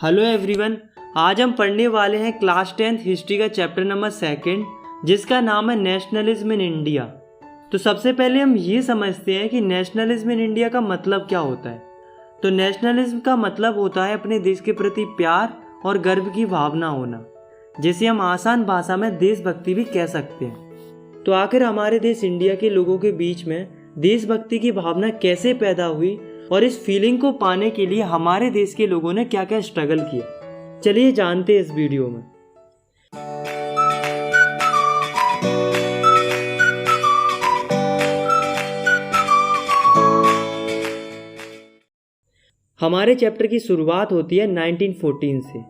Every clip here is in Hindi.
हेलो एवरीवन, आज हम पढ़ने वाले हैं क्लास 10th हिस्ट्री का चैप्टर नंबर 2 जिसका नाम है नेशनलिज्म इन इंडिया। तो सबसे पहले हम ये समझते हैं कि नेशनलिज्म इन इंडिया का मतलब क्या होता है। तो नेशनलिज्म का मतलब होता है अपने देश के प्रति प्यार और गर्व की भावना होना, जिसे हम आसान भाषा में देशभक्ति भी कह सकते हैं। तो आखिर हमारे देश इंडिया के लोगों के बीच में देशभक्ति की भावना कैसे पैदा हुई और इस फीलिंग को पाने के लिए हमारे देश के लोगों ने क्या क्या स्ट्रगल किया, चलिए जानते हैं इस वीडियो में। हमारे चैप्टर की शुरुआत होती है 1914 से।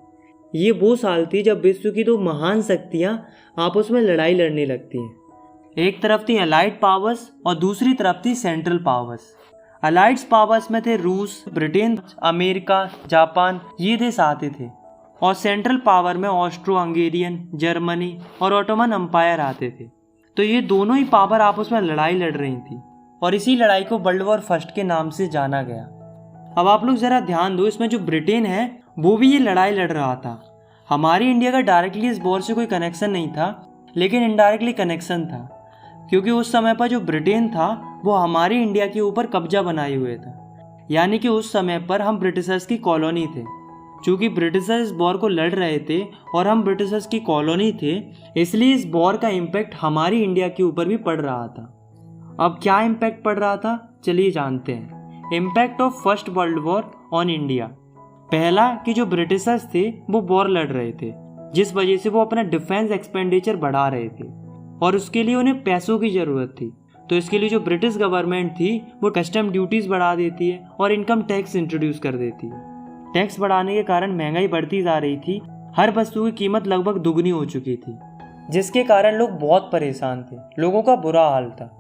ये वो साल थी जब विश्व की दो महान शक्तियां आपस में लड़ाई लड़ने लगती हैं। एक तरफ थी अलाइड पावर्स और दूसरी तरफ थी सेंट्रल पावर्स। अलाइड्स पावर्स में थे रूस, ब्रिटेन, अमेरिका, जापान, ये देश आते थे। और सेंट्रल पावर में ऑस्ट्रो हंगेरियन, जर्मनी और ऑटोमन एम्पायर आते थे। तो ये दोनों ही पावर आपस में लड़ाई लड़ रही थी और इसी लड़ाई को वर्ल्ड वॉर फर्स्ट के नाम से जाना गया। अब आप लोग ज़रा ध्यान दो, इसमें जो ब्रिटेन है वो भी ये लड़ाई लड़ रहा था। हमारी इंडिया का डायरेक्टली इस वॉर से कोई कनेक्शन नहीं था, लेकिन इनडायरेक्टली कनेक्शन था, क्योंकि उस समय पर जो ब्रिटेन था वो हमारी इंडिया के ऊपर कब्जा बनाए हुए था। यानी कि उस समय पर हम ब्रिटिशर्स की कॉलोनी थे। चूँकि ब्रिटिशर्स इस वॉर को लड़ रहे थे और हम ब्रिटिशर्स की कॉलोनी थे, इसलिए इस वॉर का इम्पैक्ट हमारी इंडिया के ऊपर भी पड़ रहा था। अब क्या इम्पैक्ट पड़ रहा था, चलिए जानते हैं। Impact of first world war on India. पहला कि जो ब्रिटिशर्स थे वो वॉर लड़ रहे थे, जिस वजह से वो अपना डिफेंस एक्सपेंडिचर बढ़ा रहे थे और उसके लिए उन्हें पैसों की ज़रूरत थी। तो इसके लिए जो ब्रिटिश गवर्नमेंट थी वो कस्टम ड्यूटीज़ बढ़ा देती है और इनकम टैक्स इंट्रोड्यूस कर देती है। टैक्स बढ़ाने के कारण महंगाई बढ़ती जा रही थी। हर वस्तु की कीमत लगभग दुगनी हो चुकी थी, जिसके कारण लोग बहुत परेशान थे। लोगों का बुरा हाल था।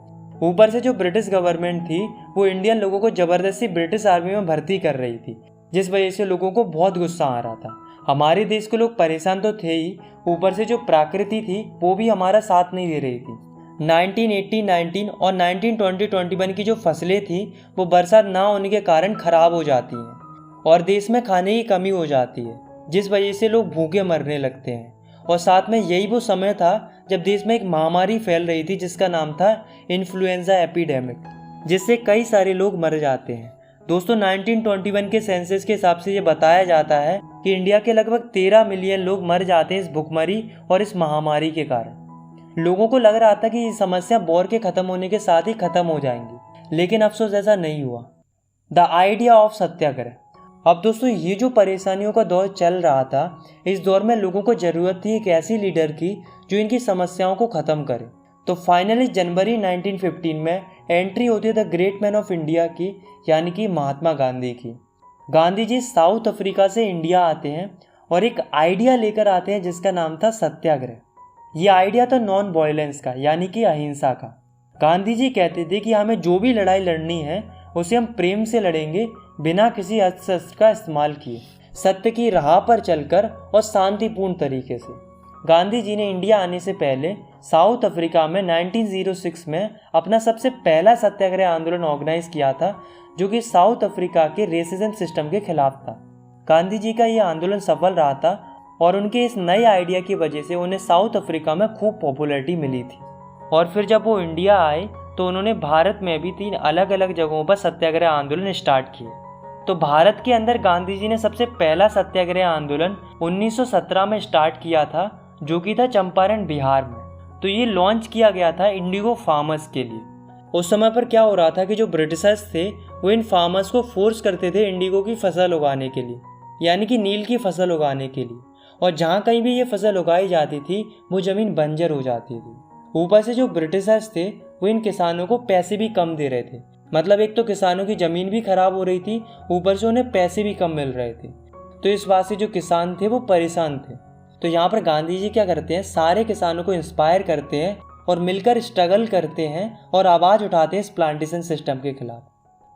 ऊपर से जो ब्रिटिश गवर्नमेंट थी वो इंडियन लोगों को ज़बरदस्ती ब्रिटिश आर्मी में भर्ती कर रही थी, जिस वजह से लोगों को बहुत गुस्सा आ रहा था। हमारे देश के लोग परेशान तो थे ही, ऊपर से जो प्रकृति थी वो भी हमारा साथ नहीं दे रही थी। 1918-19 और 1920-21 की जो फसलें थी वो बरसात ना होने के कारण ख़राब हो जाती हैं और देश में खाने की कमी हो जाती है, जिस वजह से लोग भूखे मरने लगते हैं। और साथ में यही वो समय था जब देश में एक महामारी फैल रही थी जिसका नाम था इन्फ्लुएंजा एपिडेमिक, जिससे कई सारे लोग मर जाते हैं। दोस्तों, 1921 के सेंसस के हिसाब से ये बताया जाता है कि इंडिया के लगभग 13 मिलियन लोग मर जाते हैं इस भुखमरी और इस महामारी के कारण। लोगों को लग रहा था कि ये समस्या वॉर के ख़त्म होने के साथ ही ख़त्म हो जाएंगी, लेकिन अफसोस ऐसा नहीं हुआ। द आइडिया ऑफ सत्याग्रह। अब दोस्तों, ये जो परेशानियों का दौर चल रहा था, इस दौर में लोगों को ज़रूरत थी एक ऐसी लीडर की जो इनकी समस्याओं को ख़त्म करे। तो फाइनली जनवरी 1915 में एंट्री होती है the great man of India की, यानी कि महात्मा गांधी की। गांधी जी साउथ अफ्रीका से इंडिया आते हैं और एक आइडिया लेकर आते हैं जिसका नाम था सत्याग्रह। ये आइडिया था नॉन वायलेंस का, यानी कि अहिंसा का। गांधी जी कहते थे कि हमें जो भी लड़ाई लड़नी है उसे हम प्रेम से लड़ेंगे, बिना किसी अस्त्र शस्त्र का इस्तेमाल किए, सत्य की राह पर चलकर और शांतिपूर्ण तरीके से। गांधी जी ने इंडिया आने से पहले साउथ अफ्रीका में 1906 में अपना सबसे पहला सत्याग्रह आंदोलन ऑर्गेनाइज किया था, जो कि साउथ अफ्रीका के रेसिज्म सिस्टम के खिलाफ था। गांधी जी का यह आंदोलन सफल रहा था और उनके इस नए आइडिया की वजह से उन्हें साउथ अफ्रीका में खूब पॉपुलैरिटी मिली थी। और फिर जब वो इंडिया आए तो उन्होंने भारत में भी 3 अलग अलग जगहों पर सत्याग्रह आंदोलन स्टार्ट किए। तो भारत के अंदर गांधी जी ने सबसे पहला सत्याग्रह आंदोलन 1917 में स्टार्ट किया था, जो कि था चंपारण, बिहार में। तो ये लॉन्च किया गया था इंडिगो फार्मर्स के लिए। उस समय पर क्या हो रहा था कि जो ब्रिटिशर्स थे वो इन फार्मर्स को फोर्स करते थे इंडिगो की फसल उगाने के लिए, यानी कि नील की फसल उगाने के लिए। और जहाँ कहीं भी ये फसल उगाई जाती थी वो ज़मीन बंजर हो जाती थी। ऊपर से जो ब्रिटिशर्स थे वो इन किसानों को पैसे भी कम दे रहे थे। मतलब एक तो किसानों की ज़मीन भी खराब हो रही थी, ऊपर से उन्हें पैसे भी कम मिल रहे थे। तो इस बात से जो किसान थे वो परेशान थे। तो यहाँ पर गांधी जी क्या करते हैं, सारे किसानों को इंस्पायर करते हैं और मिलकर स्ट्रगल करते हैं और आवाज़ उठाते हैं इस प्लांटेशन सिस्टम के खिलाफ।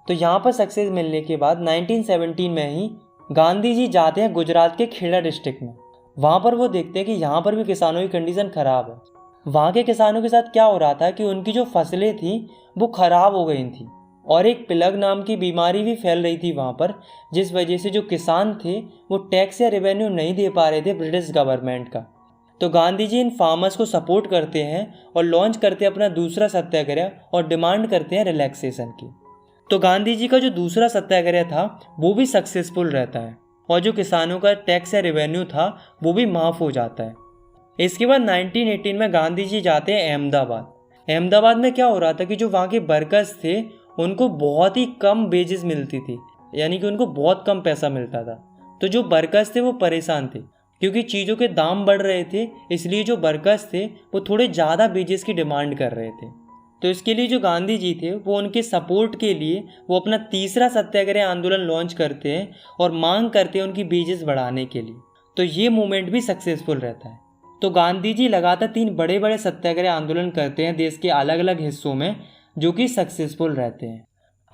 तो यहाँ पर सक्सेस मिलने के बाद 1917 में ही गांधी जी जाते हैं गुजरात के खेड़ा डिस्ट्रिक्ट में। वहाँ पर वो देखते हैं कि यहाँ पर भी किसानों की कंडीशन ख़राब है। वहाँ के किसानों के साथ क्या हो रहा था कि उनकी जो फसलें थी वो ख़राब हो गई थी और एक प्लग नाम की बीमारी भी फैल रही थी वहाँ पर, जिस वजह से जो किसान थे वो टैक्स या रेवेन्यू नहीं दे पा रहे थे ब्रिटिश गवर्नमेंट का। तो गांधी जी इन फार्मर्स को सपोर्ट करते हैं और लॉन्च करते हैं अपना दूसरा सत्याग्रह और डिमांड करते हैं रिलैक्सेशन की। तो गांधी जी का जो दूसरा सत्याग्रह था वो भी सक्सेसफुल रहता है और जो किसानों का टैक्स या रेवेन्यू था वो भी माफ़ हो जाता है। इसके बाद 1918 में गांधी जी जाते हैं अहमदाबाद। अहमदाबाद में क्या हो रहा था कि जो वहाँ के वर्कर्स थे उनको बहुत ही कम वेजेस मिलती थी, यानी कि उनको बहुत कम पैसा मिलता था। तो जो वर्कर्स थे वो परेशान थे क्योंकि चीज़ों के दाम बढ़ रहे थे, इसलिए जो वर्कर्स थे वो थोड़े ज़्यादा वेजेस की डिमांड कर रहे थे। तो इसके लिए जो गांधी जी थे वो उनके सपोर्ट के लिए वो अपना तीसरा सत्याग्रह आंदोलन लॉन्च करते हैं और मांग करते हैं उनकी वेजेस बढ़ाने के लिए। तो ये मूवमेंट भी सक्सेसफुल रहता है। तो गांधी जी लगातार 3 बड़े बड़े सत्याग्रह आंदोलन करते हैं देश के अलग अलग हिस्सों में, जो कि सक्सेसफुल रहते हैं।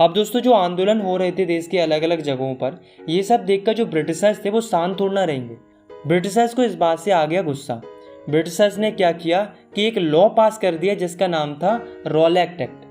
अब दोस्तों जो आंदोलन हो रहे थे देश के अलग अलग जगहों पर, ये सब देखकर जो ब्रिटिशर्स थे वो शांत थोड़ा ना रहेंगे। ब्रिटिशर्स को इस बात से आ गया गुस्सा। ब्रिटिशर्स ने क्या किया कि एक लॉ पास कर दिया जिसका नाम था रॉलेट एक्ट।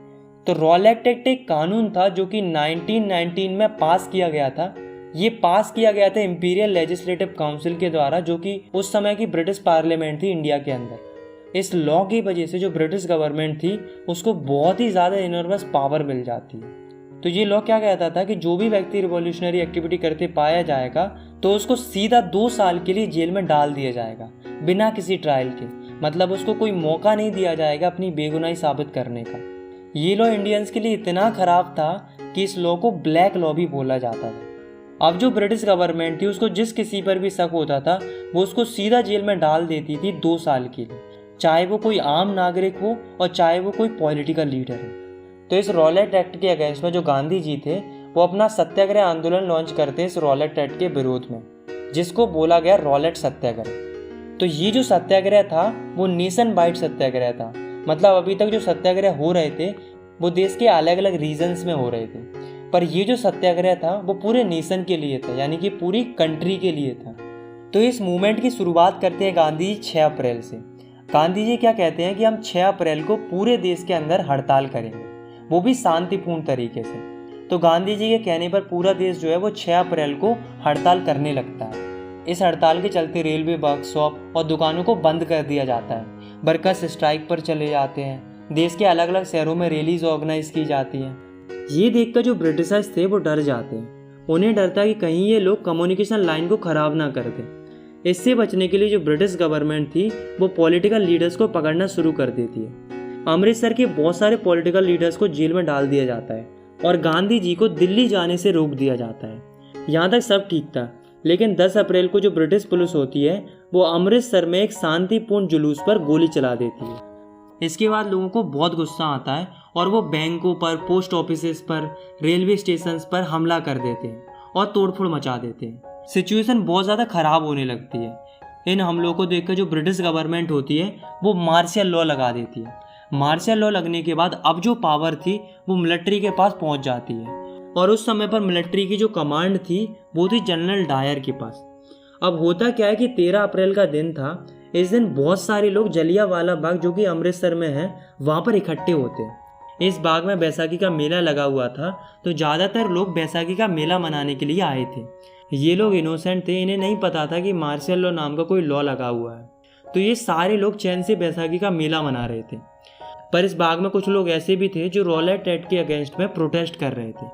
तो रॉलेट एक्ट एक कानून था जो कि 1919 में पास किया गया था। ये पास किया गया था इंपीरियल लेजिस्लेटिव काउंसिल के द्वारा, जो कि उस समय की ब्रिटिश पार्लियामेंट थी इंडिया के अंदर। इस लॉ की वजह से जो ब्रिटिश गवर्नमेंट थी उसको बहुत ही ज़्यादा इनॉर्मस पावर मिल जाती है। तो ये लॉ क्या कहता था कि जो भी व्यक्ति रिवॉल्यूशनरी एक्टिविटी करते पाया जाएगा तो उसको सीधा 2 साल के लिए जेल में डाल दिया जाएगा बिना किसी ट्रायल के। मतलब उसको कोई मौका नहीं दिया जाएगा अपनी बेगुनाही साबित करने का। ये लॉ इंडियंस के लिए इतना खराब था कि इस लॉ को ब्लैक लॉ भी बोला जाता था। अब जो ब्रिटिश गवर्नमेंट थी उसको जिस किसी पर भी शक होता था वो उसको सीधा जेल में डाल देती थी 2 साल के लिए, चाहे वो कोई आम नागरिक हो और चाहे वो कोई पॉलिटिकल लीडर हो। तो इस रॉलेट एक्ट के अगेंस्ट में जो गांधी जी थे वो अपना सत्याग्रह आंदोलन लॉन्च करते इस रॉलेट एक्ट के विरोध में, जिसको बोला गया रॉलेट सत्याग्रह। तो ये जो सत्याग्रह था वो नेशन वाइड सत्याग्रह था। मतलब अभी तक जो सत्याग्रह हो रहे थे वो देश के अलग अलग रीजन्स में हो रहे थे, पर ये जो सत्याग्रह था वो पूरे नेशन के लिए था, यानी कि पूरी कंट्री के लिए था। तो इस मूवमेंट की शुरुआत करते हैं गांधी जी 6 अप्रैल से। गांधी जी क्या कहते हैं कि हम 6 अप्रैल को पूरे देश के अंदर हड़ताल करेंगे, वो भी शांतिपूर्ण तरीके से। तो गांधी जी के कहने पर पूरा देश जो है वो 6 अप्रैल को हड़ताल करने लगता है। इस हड़ताल के चलते रेलवे, वर्कशॉप और दुकानों को बंद कर दिया जाता है। वर्कर्स स्ट्राइक पर चले जाते हैं। देश के अलग अलग शहरों में रैलीज ऑर्गेनाइज की जाती हैं। ये देखकर जो ब्रिटिशर्स थे वो डर जाते हैं। उन्हें डर था कि कहीं ये लोग कम्युनिकेशन लाइन को ख़राब ना कर दें। इससे बचने के लिए जो ब्रिटिश गवर्नमेंट थी वो पॉलिटिकल लीडर्स को पकड़ना शुरू कर देती है। अमृतसर के बहुत सारे पॉलिटिकल लीडर्स को जेल में डाल दिया जाता है और गांधी जी को दिल्ली जाने से रोक दिया जाता है। यहाँ तक सब ठीक था, लेकिन 10 अप्रैल को जो ब्रिटिश पुलिस होती है वो अमृतसर में एक शांतिपूर्ण जुलूस पर गोली चला देती है। इसके बाद लोगों को बहुत गुस्सा आता है और वो बैंकों पर, पोस्ट ऑफिसेस पर, रेलवे स्टेशंस पर हमला कर देते हैं और तोड़फोड़ मचा देते हैं। सिचुएशन बहुत ज़्यादा ख़राब होने लगती है। इन हमलों को देखकर जो ब्रिटिश गवर्नमेंट होती है वो मार्शल लॉ लगा देती है। मार्शल लॉ लगने के बाद अब जो पावर थी वो मिलिट्री के पास पहुंच जाती है और उस समय पर मिलिट्री की जो कमांड थी वो थी जनरल डायर के पास। अब होता क्या है कि 13 अप्रैल का दिन था। इस दिन बहुत सारे लोग जलियांवाला बाग, जो कि अमृतसर में है, वहाँ पर इकट्ठे होते हैं। इस बाग में बैसाखी का मेला लगा हुआ था, तो ज़्यादातर लोग बैसाखी का मेला मनाने के लिए आए थे। ये लोग इनोसेंट थे, इन्हें नहीं पता था कि मार्शल लॉ नाम का कोई लॉ लगा हुआ है। तो ये सारे लोग चैन से बैसाखी का मेला मना रहे थे। पर इस बाग में कुछ लोग ऐसे भी थे जो रॉलेट एक्ट के अगेंस्ट में प्रोटेस्ट कर रहे थे।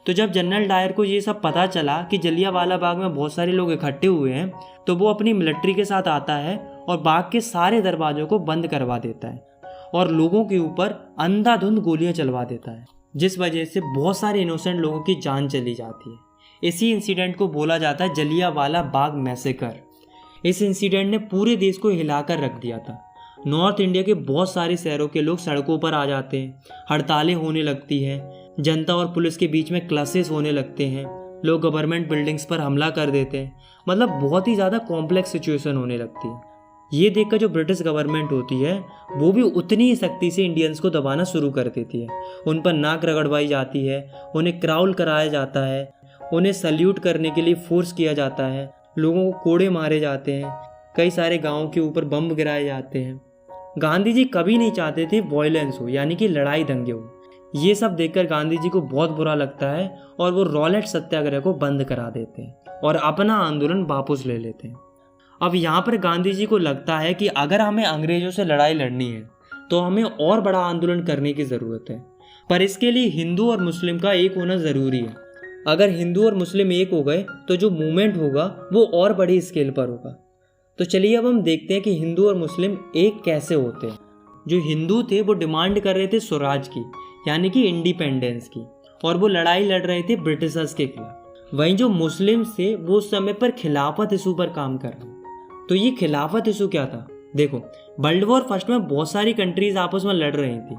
तो जब जनरल डायर को ये सब पता चला कि जलियांवाला बाग में बहुत सारे लोग इकट्ठे हुए हैं, तो वो अपनी मिलिट्री के साथ आता है और बाग के सारे दरवाजों को बंद करवा देता है और लोगों के ऊपर अंधाधुंध गोलियां चलवा देता है, जिस वजह से बहुत सारे इनोसेंट लोगों की जान चली जाती है। इसी इंसिडेंट को बोला जाता है जलियांवाला बाग मैसेकर। इस इंसिडेंट ने पूरे देश को हिलाकर रख दिया था। नॉर्थ इंडिया के बहुत सारे शहरों के लोग सड़कों पर आ जाते हैं, हड़तालें होने लगती हैं, जनता और पुलिस के बीच में क्लैशेस होने लगते हैं, लोग गवर्नमेंट बिल्डिंग्स पर हमला कर देते हैं। मतलब बहुत ही ज़्यादा कॉम्प्लेक्स सिचुएशन होने लगती है। ये देखकर जो ब्रिटिश गवर्नमेंट होती है वो भी उतनी ही सख्ती से इंडियंस को दबाना शुरू कर देती है। उन पर नाक रगड़वाई जाती है, उन्हें क्राउल कराया जाता है, उन्हें सल्यूट करने के लिए फोर्स किया जाता है, लोगों को कोड़े मारे जाते हैं, कई सारे गाँव के ऊपर बम गिराए जाते हैं। गांधी जी कभी नहीं चाहते थे वॉयलेंस हो, यानी कि लड़ाई दंगे हो। ये सब देखकर गांधी जी को बहुत बुरा लगता है और वो रॉलेट सत्याग्रह को बंद करा देते हैं और अपना आंदोलन वापस ले लेते हैं। अब यहाँ पर गांधी जी को लगता है कि अगर हमें अंग्रेजों से लड़ाई लड़नी है तो हमें और बड़ा आंदोलन करने की ज़रूरत है, पर इसके लिए हिंदू और मुस्लिम का एक होना ज़रूरी है। अगर हिंदू और मुस्लिम एक हो गए तो जो मूवमेंट होगा वो और बड़ी स्केल पर होगा। तो चलिए अब हम देखते हैं कि हिंदू और मुस्लिम एक कैसे होते हैं। जो हिंदू थे वो डिमांड कर रहे थे स्वराज की, यानी कि इंडिपेंडेंस की, और वो लड़ाई लड़ रहे थे ब्रिटिशर्स के खिलाफ। वहीं जो मुस्लिम थे वो उस समय पर खिलाफत इशू पर काम कर रहे। तो ये खिलाफत इशू क्या था? देखो, वर्ल्ड वॉर फर्स्ट में बहुत सारी कंट्रीज आपस में लड़ रही थी।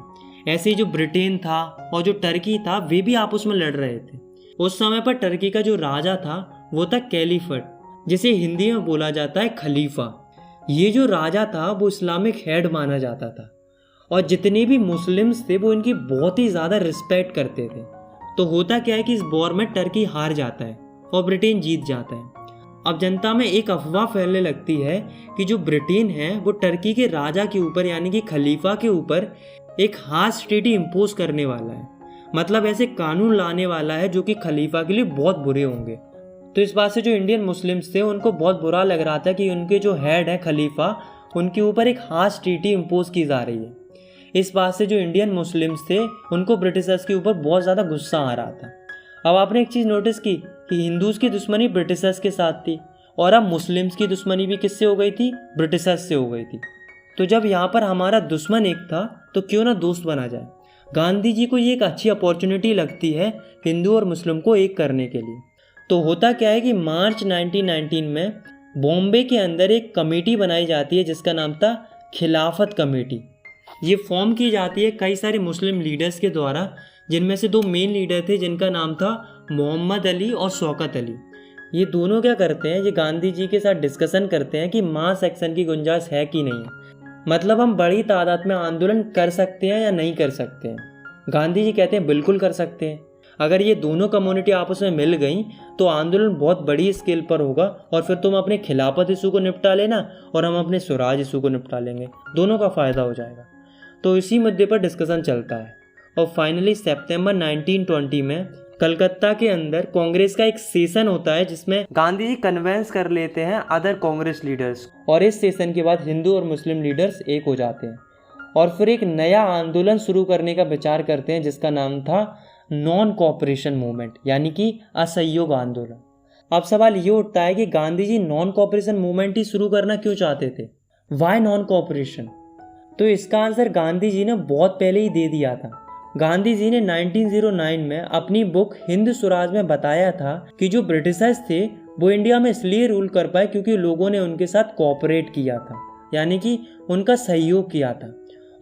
ऐसे ही जो ब्रिटेन था और जो टर्की था वे भी आपस में लड़ रहे थे। उस समय पर टर्की का जो राजा था वो था कैलीफट, जिसे हिंदी में बोला जाता है खलीफा। ये जो राजा था वो इस्लामिक हेड माना जाता था और जितने भी मुस्लिम्स थे वो इनकी बहुत ही ज़्यादा रिस्पेक्ट करते थे। तो होता क्या है कि इस वॉर में टर्की हार जाता है और ब्रिटेन जीत जाता है। अब जनता में एक अफवाह फैलने लगती है कि जो ब्रिटेन है वो टर्की के राजा के ऊपर यानी कि खलीफा के ऊपर एक हार्श ट्रीटी इम्पोज करने वाला है, मतलब ऐसे कानून लाने वाला है जो कि खलीफा के लिए बहुत बुरे होंगे। तो इस बात से जो इंडियन मुस्लिम्स थे उनको बहुत बुरा लग रहा था कि उनके जो हेड है खलीफा, उनके ऊपर एक हार्श ट्रीटी इम्पोज की जा रही है। इस बात से जो इंडियन मुस्लिम्स थे उनको ब्रिटिशर्स के ऊपर बहुत ज़्यादा गुस्सा आ रहा था। अब आपने एक चीज़ नोटिस की कि हिंदूज़ की दुश्मनी ब्रिटिशर्स के साथ थी और अब मुस्लिम्स की दुश्मनी भी किससे हो गई थी? ब्रिटिशर्स से हो गई थी। तो जब यहाँ पर हमारा दुश्मन एक था तो क्यों ना दोस्त बना जाए। गांधी जी को ये एक अच्छी अपॉर्चुनिटी लगती है हिंदू और मुस्लिम को एक करने के लिए। तो होता क्या है कि मार्च 1919 में बॉम्बे के अंदर एक कमेटी बनाई जाती है जिसका नाम था खिलाफत कमेटी। ये फॉर्म की जाती है कई सारे मुस्लिम लीडर्स के द्वारा, जिनमें से दो मेन लीडर थे जिनका नाम था मोहम्मद अली और शौकत अली। ये दोनों क्या करते हैं, ये गांधी जी के साथ डिस्कशन करते हैं कि मास एक्शन की गुंजाइश है कि नहीं है, मतलब हम बड़ी तादाद में आंदोलन कर सकते हैं या नहीं कर सकते हैं। गांधी जी कहते हैं बिल्कुल कर सकते हैं। अगर ये दोनों कम्युनिटी आपस में मिल गई तो आंदोलन बहुत बड़ी स्केल पर होगा और फिर तुम अपने खिलाफत इशू को निपटा लेना और हम अपने स्वराज इशू को निपटा लेंगे, दोनों का फ़ायदा हो जाएगा। तो इसी मुद्दे पर डिस्कशन चलता है और फाइनली सितंबर 1920 में कलकत्ता के अंदर कांग्रेस का एक सेशन होता है जिसमें गांधी जी कन्वेंस कर लेते हैं अदर कांग्रेस लीडर्स, और इस सेशन के बाद हिंदू और मुस्लिम लीडर्स एक हो जाते हैं और फिर एक नया आंदोलन शुरू करने का विचार करते हैं जिसका नाम था नॉन कोऑपरेशन मूवमेंट, यानी कि असहयोग आंदोलन। अब सवाल ये उठता है कि Gandhi ji non cooperation movement ही शुरू करना क्यों चाहते थे? Why non cooperation? तो इसका आंसर गांधी जी ने बहुत पहले ही दे दिया था। गांधी जी ने 1909 में अपनी बुक हिंद स्वराज में बताया था कि जो ब्रिटिशर्स थे वो इंडिया में इसलिए रूल कर पाए क्योंकि लोगों ने उनके साथ कोऑपरेट किया था, यानी कि उनका सहयोग किया था।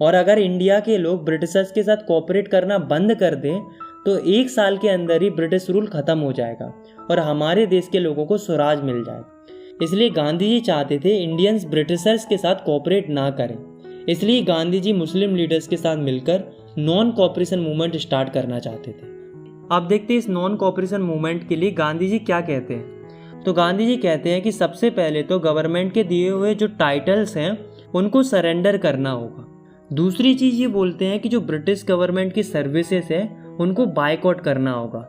और अगर इंडिया के लोग ब्रिटिशर्स के साथ कोऑपरेट करना बंद कर दें तो 1 साल के अंदर ही ब्रिटिश रूल खत्म हो जाएगा और हमारे देश के लोगों को स्वराज मिल जाएगा। इसलिए गांधी जी चाहते थे इंडियंस ब्रिटिशर्स के साथ कोऑपरेट ना करें। इसलिए गांधी जी मुस्लिम लीडर्स के साथ मिलकर नॉन कोऑपरेशन मूवमेंट स्टार्ट करना चाहते थे। अब देखते हैं इस नॉन कोऑपरेशन मूवमेंट के लिए गांधी जी क्या कहते हैं। तो गांधी जी कहते हैं कि सबसे पहले तो गवर्नमेंट के दिए हुए जो टाइटल्स हैं उनको सरेंडर करना होगा। दूसरी चीज़ ये बोलते हैं कि जो ब्रिटिश गवर्नमेंट की सर्विसेज है उनको बायकॉट करना होगा,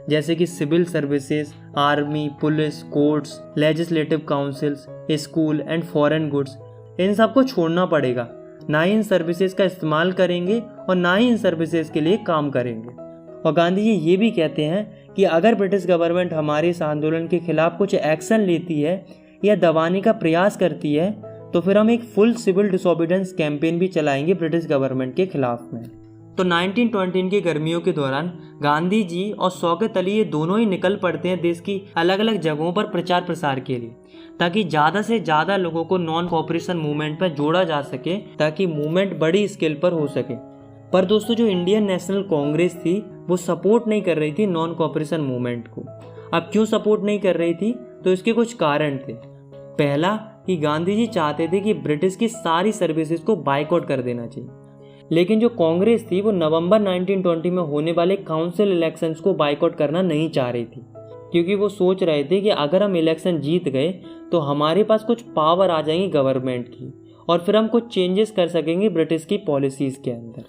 जैसे कि civil services, army, police, courts, legislative councils, school and foreign goods, इन सबको छोड़ना पड़ेगा। ना ही इन सर्विसेज का इस्तेमाल करेंगे और ना ही इन सर्विसेज के लिए काम करेंगे। और गांधी जी ये भी कहते हैं कि अगर ब्रिटिश गवर्नमेंट हमारे इस आंदोलन के खिलाफ कुछ एक्शन लेती है या दबाने का प्रयास करती है तो फिर हम एक फुल सिविल डिसोबीडियंस कैंपेन भी चलाएंगे ब्रिटिश गवर्नमेंट के खिलाफ में। तो 1920 की गर्मियों के दौरान गांधी जी और शौकत अली ये दोनों ही निकल पड़ते हैं देश की अलग अलग जगहों पर प्रचार प्रसार के लिए, ताकि ज़्यादा से ज़्यादा लोगों को नॉन कोऑपरेशन मूवमेंट पर जोड़ा जा सके, ताकि मूवमेंट बड़ी स्केल पर हो सके। पर दोस्तों जो इंडियन नेशनल कांग्रेस थी वो सपोर्ट नहीं कर रही थी नॉन कोऑपरेशन मूवमेंट को। अब क्यों सपोर्ट नहीं कर रही थी? तो इसके कुछ कारण थे। पहला कि गांधी जी चाहते थे कि ब्रिटिश की सारी सर्विसेज को बायकॉट कर देना चाहिए, लेकिन जो कांग्रेस थी वो नवंबर 1920 में होने वाले काउंसिल इलेक्शंस को बायकॉट करना नहीं चाह रही थी, क्योंकि वो सोच रहे थे कि अगर हम इलेक्शन जीत गए तो हमारे पास कुछ पावर आ जाएंगी गवर्नमेंट की और फिर हम कुछ चेंजेस कर सकेंगे ब्रिटिश की पॉलिसीज़ के अंदर।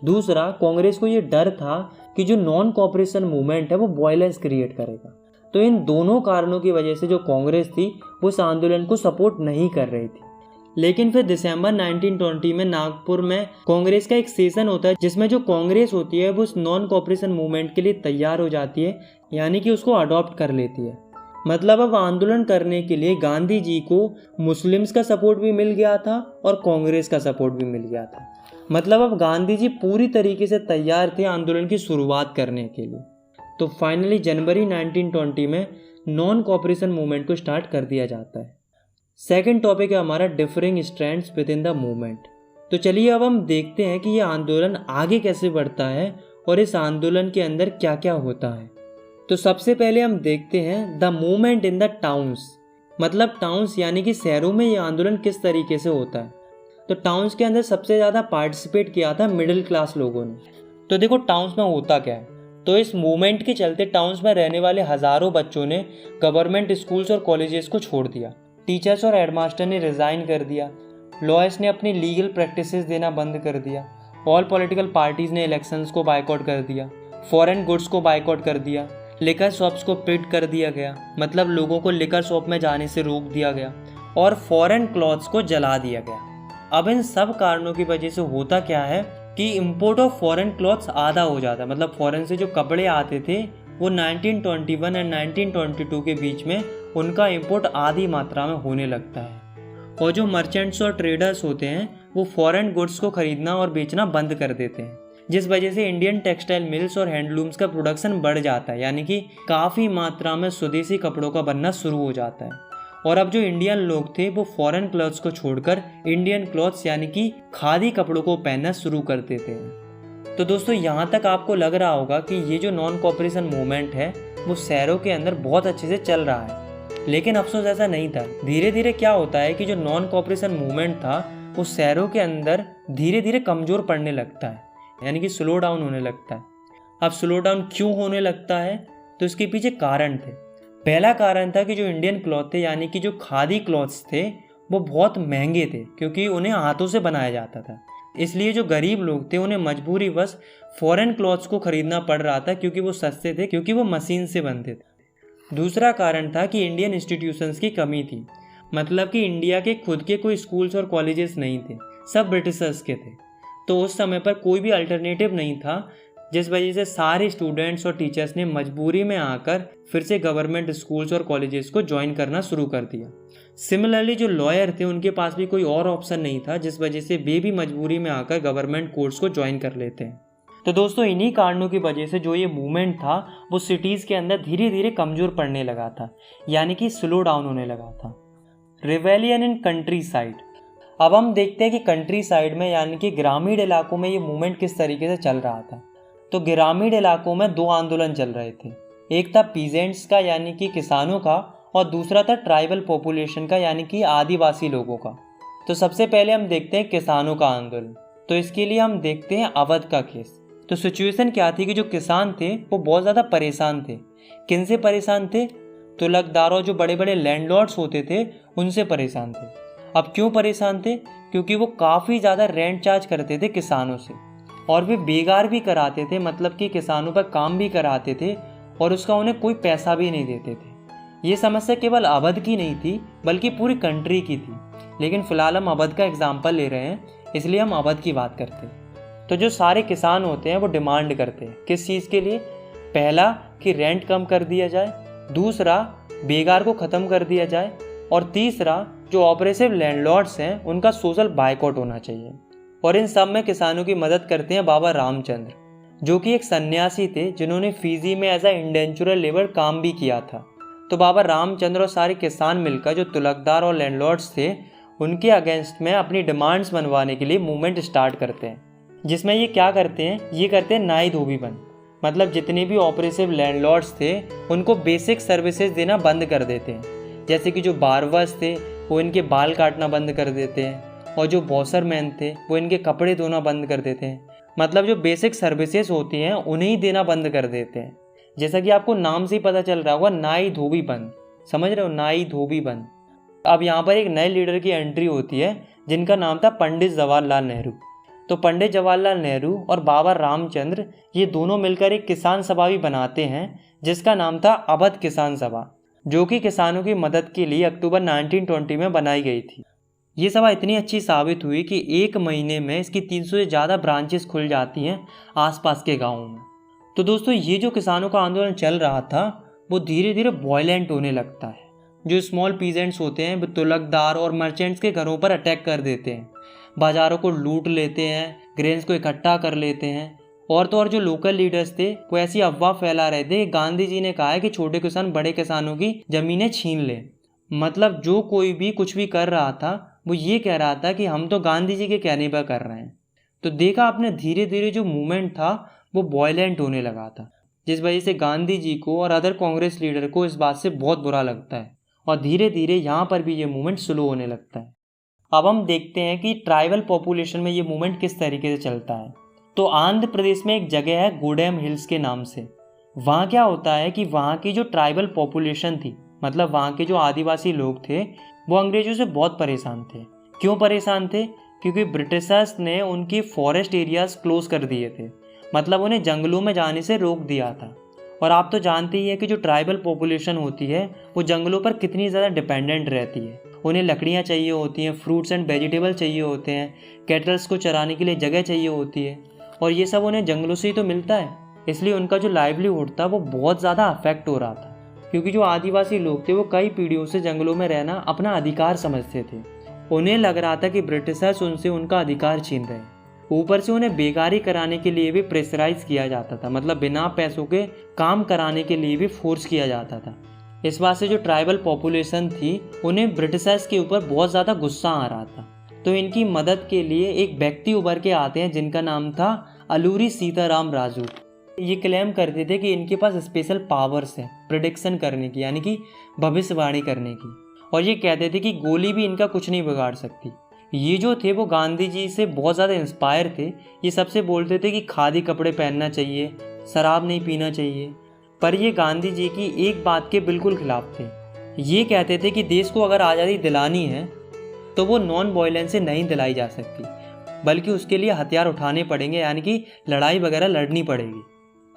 दूसरा, कांग्रेस को ये डर था कि जो नॉन कोऑपरेशन मूवमेंट है वो वायलेंस क्रिएट करेगा। तो इन दोनों कारणों की वजह से जो कांग्रेस थी वो इस आंदोलन को सपोर्ट नहीं कर रही थी। लेकिन फिर दिसंबर 1920 में नागपुर में कांग्रेस का एक सेशन होता है जिसमें जो कांग्रेस होती है वो उस नॉन कोऑपरेशन मूवमेंट के लिए तैयार हो जाती है, यानी कि उसको अडॉप्ट कर लेती है। मतलब अब आंदोलन करने के लिए गांधी जी को मुस्लिम्स का सपोर्ट भी मिल गया था और कांग्रेस का सपोर्ट भी मिल गया था। मतलब अब गांधी जी पूरी तरीके से तैयार थे आंदोलन की शुरुआत करने के लिए। तो फाइनली जनवरी 1920 में नॉन कोऑपरेशन मूवमेंट को स्टार्ट कर दिया जाता है। सेकंड टॉपिक है हमारा differing strands with in the movement. तो चलिए अब हम देखते हैं कि ये आंदोलन आगे कैसे बढ़ता है और इस आंदोलन के अंदर क्या क्या होता है। तो सबसे पहले हम देखते हैं the movement in the towns. मतलब टाउन्स यानी कि शहरों में ये आंदोलन किस तरीके से होता है। तो टाउन्स के अंदर सबसे ज़्यादा पार्टिसिपेट किया था मिडिल क्लास लोगों ने। तो देखो टाउन्स में होता क्या है, तो इस मूवमेंट के चलते टाउन्स में रहने वाले हज़ारों बच्चों ने गवर्नमेंट स्कूल्स और कॉलेजेस को छोड़ दिया। टीचर्स और हेडमास्टर ने रिज़ाइन कर दिया। लॉयर्स ने अपनी लीगल प्रैक्टिसेस देना बंद कर दिया। ऑल पॉलिटिकल पार्टीज़ ने इलेक्शंस को बाइकआउट कर दिया। फॉरेन गुड्स को बाइकआउट कर दिया। लिकर शॉप्स को पिट कर दिया गया, मतलब लोगों को लिकर शॉप में जाने से रोक दिया गया। और फॉरेन क्लॉथ्स को जला दिया गया। अब इन सब कारणों की वजह से होता क्या है कि इंपोर्ट ऑफ फॉरेन क्लॉथ्स आधा हो जाता है। मतलब फॉरेन से जो कपड़े आते थे वो 1921 एंड 1922 के बीच में उनका इंपोर्ट आधी मात्रा में होने लगता है। और जो मर्चेंट्स और ट्रेडर्स होते हैं वो फॉरेन गुड्स को खरीदना और बेचना बंद कर देते हैं, जिस वजह से इंडियन टेक्सटाइल मिल्स और हैंडलूम्स का प्रोडक्शन बढ़ जाता है, यानी कि काफ़ी मात्रा में स्वदेशी कपड़ों का बनना शुरू हो जाता है। और अब जो इंडियन लोग थे वो फॉरेन क्लॉथ्स को छोड़कर इंडियन क्लॉथ्स यानी कि खादी कपड़ों को पहनना शुरू कर देते हैं। तो दोस्तों यहाँ तक आपको लग रहा होगा कि ये जो नॉन कोऑपरेशन मूवमेंट है वो शहरों के अंदर बहुत अच्छे से चल रहा है। लेकिन अफसोस ऐसा नहीं था। धीरे धीरे क्या होता है कि जो नॉन कोऑपरेशन मूवमेंट था वो शहरों के अंदर धीरे धीरे कमज़ोर पड़ने लगता है, यानी कि स्लो डाउन होने लगता है। अब स्लो डाउन क्यों होने लगता है, तो इसके पीछे कारण थे। पहला कारण था कि जो इंडियन क्लॉथ थे यानी कि जो खादी क्लॉथ्स थे वो बहुत महंगे थे, क्योंकि उन्हें हाथों से बनाया जाता था। इसलिए जो गरीब लोग थे उन्हें मजबूरीवश फॉरेन क्लॉथ्स को खरीदना पड़ रहा था, क्योंकि वो सस्ते थे, क्योंकि वो मशीन से बनते थे। दूसरा कारण था कि इंडियन इंस्टीट्यूशंस की कमी थी। मतलब कि इंडिया के खुद के कोई स्कूल्स और कॉलेजेस नहीं थे, सब ब्रिटिशर्स के थे। तो उस समय पर कोई भी अल्टरनेटिव नहीं था, जिस वजह से सारे स्टूडेंट्स और टीचर्स ने मजबूरी में आकर फिर से गवर्नमेंट स्कूल्स और कॉलेजेस को ज्वाइन करना शुरू कर दिया। सिमिलरली जो लॉयर थे उनके पास भी कोई और ऑप्शन नहीं था, जिस वजह से वे भी मजबूरी में आकर गवर्नमेंट कोर्स को ज्वाइन कर लेते हैं। तो दोस्तों इन्हीं कारणों की वजह से जो ये मूवमेंट था वो सिटीज़ के अंदर धीरे धीरे कमज़ोर पड़ने लगा था, यानी कि स्लो डाउन होने लगा था। Rebellion in country side. अब हम देखते हैं कि कंट्री साइड में यानी कि ग्रामीण इलाकों में ये मूवमेंट किस तरीके से चल रहा था। तो ग्रामीण इलाकों में दो आंदोलन चल रहे थे। एक था पीजेंट्स का यानी कि किसानों का, और दूसरा था ट्राइबल पॉपुलेशन का यानी कि आदिवासी लोगों का। तो सबसे पहले हम देखते हैं किसानों का आंदोलन। तो इसके लिए हम देखते हैं अवध का केस। तो सिचुएशन क्या थी कि जो किसान थे वो बहुत ज़्यादा परेशान थे। किन से परेशान थे? तुलकदारों, जो बड़े बड़े लैंडलॉर्ड्स होते थे उनसे परेशान थे। अब क्यों परेशान थे? क्योंकि वो काफ़ी ज़्यादा रेंट चार्ज करते थे किसानों से, और वे बेगार भी कराते थे, मतलब कि किसानों पर काम भी कराते थे और उसका उन्हें कोई पैसा भी नहीं देते थे। ये समस्या केवल अवध की नहीं थी बल्कि पूरी कंट्री की थी, लेकिन फ़िलहाल हम अवध का एग्जाम्पल ले रहे हैं इसलिए हम अवध की बात करते हैं। तो जो सारे किसान होते हैं वो डिमांड करते हैं किस चीज़ के लिए? पहला कि रेंट कम कर दिया जाए, दूसरा बेगार को ख़त्म कर दिया जाए, और तीसरा जो ऑपरेसिव लैंडलॉर्ड्स हैं उनका सोशल बायकॉट होना चाहिए। और इन सब में किसानों की मदद करते हैं बाबा रामचंद्र, जो कि एक सन्यासी थे जिन्होंने फीजी में एज अ इंडेंचुरल लेबर काम भी किया था। तो बाबा रामचंद्र और सारे किसान मिलकर जो तुलकदार और लैंडलॉर्ड्स थे उनके अगेंस्ट में अपनी डिमांड्स मनवाने के लिए मूवमेंट स्टार्ट करते हैं, जिसमें ये क्या करते हैं? ये करते हैं नाई धोबी बंद। मतलब जितने भी ऑपरेसिव लैंडलॉर्ड्स थे उनको बेसिक सर्विसेज देना बंद कर देते हैं, जैसे कि जो बार्बर्स थे वो इनके बाल काटना बंद कर देते हैं, और जो वॉशरमैन थे वो इनके कपड़े धोना बंद कर देते हैं। मतलब जो बेसिक सर्विसेज होती हैं उन्हें ही देना बंद कर देते हैं। जैसा कि आपको नाम से ही पता चल रहा होगा, नाई धोबी बंद। समझ रहे हो? नाई धोबी बंद। अब यहाँ पर एक नए लीडर की एंट्री होती है जिनका नाम था पंडित जवाहरलाल नेहरू। तो पंडित जवाहरलाल नेहरू और बाबा रामचंद्र ये दोनों मिलकर एक किसान सभा भी बनाते हैं जिसका नाम था अवध किसान सभा, जो कि किसानों की मदद के लिए अक्टूबर 1920 में बनाई गई थी। ये सभा इतनी अच्छी साबित हुई कि एक महीने में इसकी 300 से ज़्यादा ब्रांचेस खुल जाती हैं आसपास के गाँवों में। तो दोस्तों ये जो किसानों का आंदोलन चल रहा था वो धीरे धीरे वॉयलेंट होने लगता है। जो स्मॉल पीजेंट्स होते हैं वो तुलकदार और मर्चेंट्स के घरों पर अटैक कर देते हैं, बाज़ारों को लूट लेते हैं, ग्रेन्स को इकट्ठा कर लेते हैं। और तो और जो लोकल लीडर्स थे वो ऐसी अफवाह फैला रहे थे, गांधी जी ने कहा है कि छोटे किसान बड़े किसानों की ज़मीनें छीन लें। मतलब जो कोई भी कुछ भी कर रहा था वो ये कह रहा था कि हम तो गांधी जी के कहने पर कर रहे हैं। तो देखा आपने धीरे धीरे जो मूवमेंट था वो वॉयलेंट होने लगा था, जिस वजह से गांधी जी को और अदर कांग्रेस लीडर को इस बात से बहुत बुरा लगता है और धीरे धीरे यहाँ पर भी ये मूवमेंट स्लो होने लगता है। अब हम देखते हैं कि ट्राइबल पॉपुलेशन में ये मूवमेंट किस तरीके से चलता है। तो आंध्र प्रदेश में एक जगह है गूडेम हिल्स के नाम से। वहाँ क्या होता है कि वहाँ की जो ट्राइबल पॉपुलेशन थी, मतलब वहाँ के जो आदिवासी लोग थे, वो अंग्रेजों से बहुत परेशान थे। क्यों परेशान थे? क्योंकि ब्रिटिशर्स ने उनकी फॉरेस्ट एरियाज क्लोज कर दिए थे, मतलब उन्हें जंगलों में जाने से रोक दिया था। और आप तो जानते ही हैं कि जो ट्राइबल पॉपुलेशन होती है वो जंगलों पर कितनी ज़्यादा डिपेंडेंट रहती है। उन्हें लकड़ियाँ चाहिए होती हैं, फ्रूट्स एंड वेजिटेबल चाहिए होते हैं, कैटल्स को चराने के लिए जगह चाहिए होती है, और ये सब उन्हें जंगलों से ही तो मिलता है। इसलिए उनका जो लाइवलीहुड था वो बहुत ज़्यादा अफेक्ट हो रहा था, क्योंकि जो आदिवासी लोग थे वो कई पीढ़ियों से जंगलों में रहना अपना अधिकार समझते थे। उन्हें लग रहा था कि ब्रिटिशर्स उनसे उनका अधिकार छीन रहे हैं। ऊपर से उन्हें बेकारी कराने के लिए भी प्रेशराइज किया जाता था, मतलब बिना पैसों के काम कराने के लिए भी फोर्स किया जाता था। इस बात से जो ट्राइबल पॉपुलेशन थी उन्हें ब्रिटिशर्स के ऊपर बहुत ज़्यादा गुस्सा आ रहा था। तो इनकी मदद के लिए एक व्यक्ति उभर के आते हैं जिनका नाम था अलूरी सीताराम राजू। ये क्लेम करते थे कि इनके पास स्पेशल पावर्स हैं प्रेडिक्शन करने की, यानी कि भविष्यवाणी करने की, और ये कहते थे कि गोली भी इनका कुछ नहीं बिगाड़ सकती। ये जो थे वो गांधी जी से बहुत ज़्यादा इंस्पायर थे। ये सबसे बोलते थे कि खादी कपड़े पहनना चाहिए, शराब नहीं पीना चाहिए, पर ये गांधी जी की एक बात के बिल्कुल खिलाफ थे। ये कहते थे कि देश को अगर आज़ादी दिलानी है तो वो नॉन वायलेंस से नहीं दिलाई जा सकती, बल्कि उसके लिए हथियार उठाने पड़ेंगे, यानी कि लड़ाई वगैरह लड़नी पड़ेगी।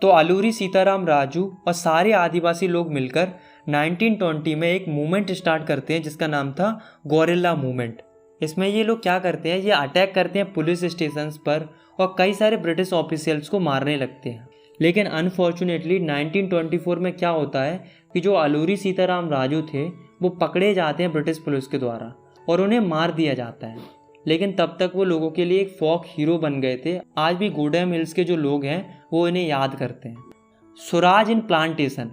तो अलूरी सीताराम राजू और सारे आदिवासी लोग मिलकर 1920 में एक मूवमेंट स्टार्ट करते हैं जिसका नाम था गोरिल्ला मूवमेंट। इसमें ये लोग क्या करते हैं, ये अटैक करते हैं पुलिस स्टेशंस पर और कई सारे ब्रिटिश ऑफिशियल्स को मारने लगते हैं। लेकिन अनफॉर्चुनेटली 1924 में क्या होता है कि जो अलूरी सीताराम राजू थे वो पकड़े जाते हैं ब्रिटिश पुलिस के द्वारा और उन्हें मार दिया जाता है। लेकिन तब तक वो लोगों के लिए एक फोक हीरो बन गए थे। आज भी गूडेम हिल्स के जो लोग हैं वो इन्हें याद करते हैं। स्वराज इन प्लांटेशन।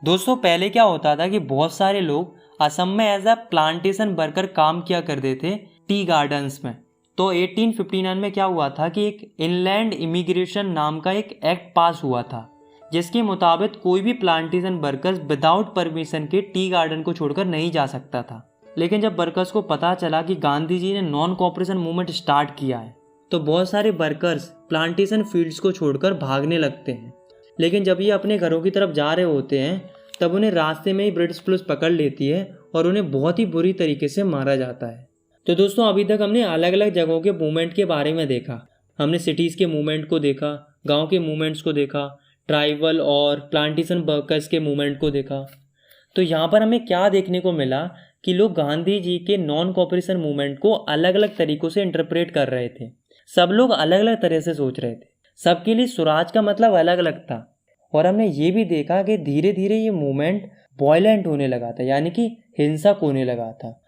दोस्तों पहले क्या होता था कि बहुत सारे लोग असम में एज अ प्लांटेशन वर्कर काम किया करते थे टी गार्डन्स में। तो 1859 में क्या हुआ था कि एक इनलैंड इमिग्रेशन नाम का एक एक्ट पास हुआ था, जिसके मुताबिक कोई भी प्लांटेशन वर्कर्स विदाउट परमिशन के टी गार्डन को छोड़कर नहीं जा सकता था। लेकिन जब वर्कर्स को पता चला कि गांधी जी ने नॉन कोऑपरेशन मूवमेंट स्टार्ट किया है तो बहुत सारे वर्कर्स प्लांटेशन फील्ड्स को छोड़कर भागने लगते हैं। लेकिन जब ये अपने घरों की तरफ जा रहे होते हैं तब उन्हें रास्ते में ही ब्रिटिश पुलिस पकड़ लेती है और उन्हें बहुत ही बुरी तरीके से मारा जाता है। तो दोस्तों अभी तक हमने अलग अलग जगहों के मूवमेंट के बारे में देखा। हमने सिटीज़ के मूवमेंट को देखा, गांव के मूवमेंट्स को देखा, ट्राइबल और प्लांटेशन वर्कर्स के मूवमेंट को देखा। तो यहाँ पर हमें क्या देखने को मिला कि लोग गांधी जी के नॉन कोऑपरेशन मूवमेंट को अलग अलग तरीक़ों से इंटरप्रेट कर रहे थे। सब लोग अलग अलग तरह से सोच रहे थे, सबके लिए स्वराज का मतलब अलग अलग था। और हमने ये भी देखा कि धीरे धीरे ये मूवमेंट वॉयलेंट होने लगा था, यानी कि हिंसक होने लगा था।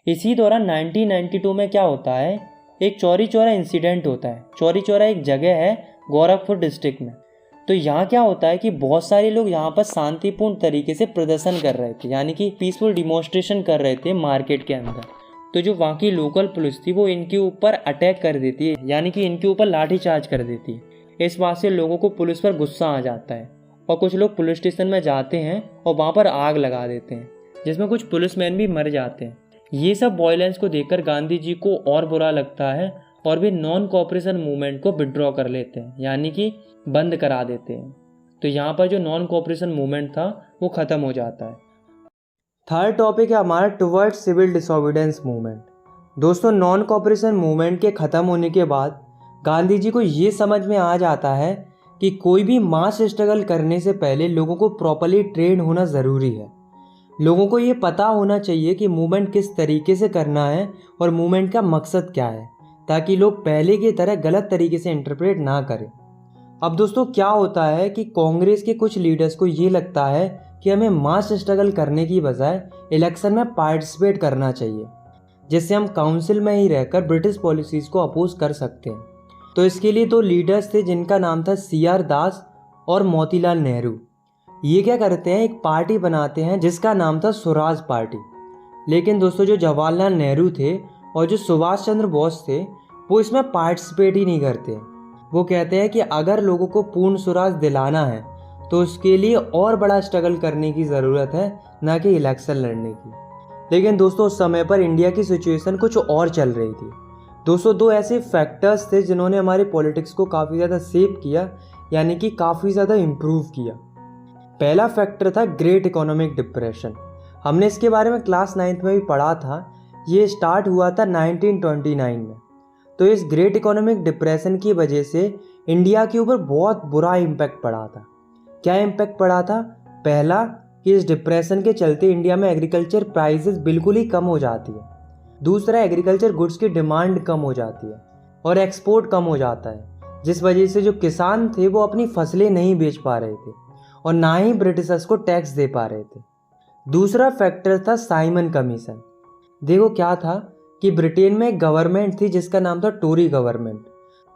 इसी दौरान 1992 में क्या होता है, एक चौरी चौरा इंसिडेंट होता है। चौरी चौरा एक जगह है गोरखपुर डिस्ट्रिक्ट में। तो यहाँ क्या होता है कि बहुत सारे लोग यहाँ पर शांतिपूर्ण तरीके से प्रदर्शन कर रहे थे, यानी कि पीसफुल डिमॉन्स्ट्रेशन कर रहे थे मार्केट के अंदर। तो जो वहाँ की लोकल पुलिस थी वो इनके ऊपर अटैक कर देती है, यानी कि इनके ऊपर लाठीचार्ज कर देती है। इस बात से लोगों को पुलिस पर गुस्सा आ जाता है और कुछ लोग पुलिस स्टेशन में जाते हैं और वहाँ पर आग लगा देते हैं, जिसमें कुछ पुलिसमैन भी मर जाते हैं। ये सब वायलेंस को देखकर गांधी जी को और बुरा लगता है और वे नॉन कोऑपरेशन मूवमेंट को विड्रॉ कर लेते हैं, यानी कि बंद करा देते हैं। तो यहाँ पर जो नॉन कोऑपरेशन मूवमेंट था वो ख़त्म हो जाता है। थर्ड टॉपिक है हमारा टुवर्ड्स सिविल डिसोबीडियंस मूवमेंट। दोस्तों नॉन कोऑपरेशन मूवमेंट के ख़त्म होने के बाद गांधी जी को ये समझ में आ जाता है कि कोई भी मास स्ट्रगल करने से पहले लोगों को प्रॉपरली ट्रेन होना ज़रूरी है। लोगों को ये पता होना चाहिए कि मूवमेंट किस तरीके से करना है और मूवमेंट का मकसद क्या है, ताकि लोग पहले की तरह गलत तरीके से इंटरप्रेट ना करें। अब दोस्तों क्या होता है कि कांग्रेस के कुछ लीडर्स को ये लगता है कि हमें मास स्ट्रगल करने की बजाय इलेक्शन में पार्टिसिपेट करना चाहिए, जिससे हम काउंसिल में ही रहकर ब्रिटिश पॉलिसीज़ को अपोज कर सकते हैं। तो इसके लिए दो लीडर्स थे जिनका नाम था CR दास और मोतीलाल नेहरू। ये क्या करते हैं, एक पार्टी बनाते हैं जिसका नाम था स्वराज पार्टी। लेकिन दोस्तों जो जवाहरलाल नेहरू थे और जो सुभाष चंद्र बोस थे वो इसमें पार्टिसिपेट ही नहीं करते। वो कहते हैं कि अगर लोगों को पूर्ण स्वराज दिलाना है तो उसके लिए और बड़ा स्ट्रगल करने की ज़रूरत है, ना कि इलेक्शन लड़ने की। लेकिन दोस्तों उस समय पर इंडिया की सिचुएशन कुछ और चल रही थी। दोस्तों दो ऐसे फैक्टर्स थे जिन्होंने हमारी पॉलिटिक्स को काफ़ी ज़्यादा शेप किया, यानी कि काफ़ी ज़्यादा इम्प्रूव किया। पहला फैक्टर था ग्रेट इकोनॉमिक डिप्रेशन। हमने इसके बारे में क्लास 9th में भी पढ़ा था। ये स्टार्ट हुआ था 1929 में। तो इस ग्रेट इकोनॉमिक डिप्रेशन की वजह से इंडिया के ऊपर बहुत बुरा इम्पैक्ट पड़ा था। क्या इम्पैक्ट पड़ा था? पहला कि इस डिप्रेशन के चलते इंडिया में एग्रीकल्चर प्राइसेस बिल्कुल ही कम हो जाती है। दूसरा, एग्रीकल्चर गुड्स की डिमांड कम हो जाती है और एक्सपोर्ट कम हो जाता है, जिस वजह से जो किसान थे वो अपनी फसलें नहीं बेच पा रहे थे और ना ही ब्रिटिशर्स को टैक्स दे पा रहे थे। दूसरा फैक्टर था साइमन कमीशन। देखो क्या था कि ब्रिटेन में एक गवर्नमेंट थी जिसका नाम था टोरी गवर्नमेंट।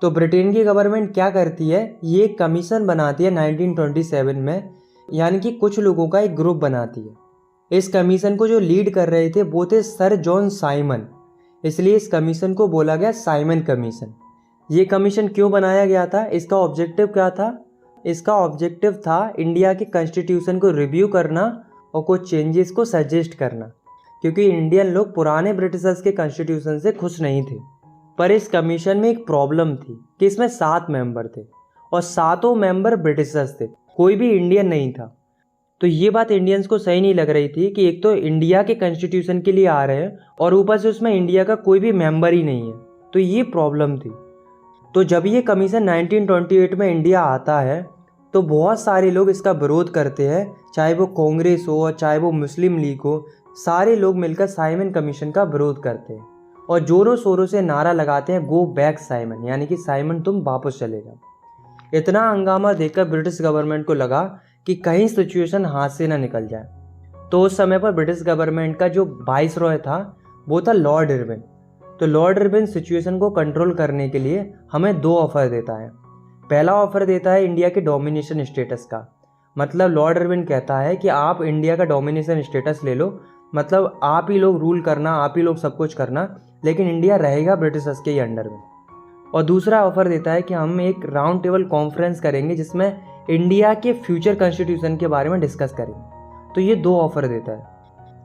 तो ब्रिटेन की गवर्नमेंट क्या करती है, ये एक कमीशन बनाती है 1927 में, यानी कि कुछ लोगों का एक ग्रुप बनाती है। इस कमीशन को जो लीड कर रहे थे वो थे सर जॉन साइमन, इसलिए इस कमीशन को बोला गया साइमन कमीशन। ये कमीशन क्यों बनाया गया था, इसका ऑब्जेक्टिव क्या था? इसका ऑब्जेक्टिव था इंडिया के कॉन्स्टिट्यूशन को रिव्यू करना और कुछ चेंजेस को सजेस्ट करना, क्योंकि इंडियन लोग पुराने ब्रिटिशर्स के कॉन्स्टिट्यूशन से खुश नहीं थे। पर इस कमीशन में एक प्रॉब्लम थी कि इसमें 7 मेंबर थे और 7 मेंबर ब्रिटिशर्स थे, कोई भी इंडियन नहीं था। तो ये बात इंडियंस को सही नहीं लग रही थी कि एक तो इंडिया के कॉन्स्टिट्यूशन के लिए आ रहे हैं और ऊपर से उसमें इंडिया का कोई भी मेंबर ही नहीं है। तो ये प्रॉब्लम थी। तो जब ये कमीशन 1928 में इंडिया आता है तो बहुत सारे लोग इसका विरोध करते हैं, चाहे वो कांग्रेस हो और चाहे वो मुस्लिम लीग हो। सारे लोग मिलकर साइमन कमीशन का विरोध करते हैं और जोरों शोरों से नारा लगाते हैं, गो बैक साइमन, यानी कि साइमन तुम वापस चले जाओ। इतना हंगामा देखकर ब्रिटिश गवर्नमेंट को लगा कि कहीं सिचुएशन हाथ से ना निकल जाए। तो उस समय पर ब्रिटिश गवर्नमेंट का जो वाइसरॉय था वो था लॉर्ड इरविन। तो लॉर्ड इरविन सिचुएशन को कंट्रोल करने के लिए हमें 2 ऑफर देता है। पहला ऑफर देता है इंडिया के डोमिनेशन स्टेटस का। मतलब लॉर्ड इरविन कहता है कि आप इंडिया का डोमिनेशन स्टेटस ले लो, मतलब आप ही लोग रूल करना, आप ही लोग सब कुछ करना, लेकिन इंडिया रहेगा ब्रिटिशर्स के ही अंडर में। और दूसरा ऑफर देता है कि हम एक राउंड टेबल कॉन्फ्रेंस करेंगे जिसमें इंडिया के फ्यूचर कॉन्स्टिट्यूशन के बारे में डिस्कस करेंगे। तो ये 2 ऑफर देता है।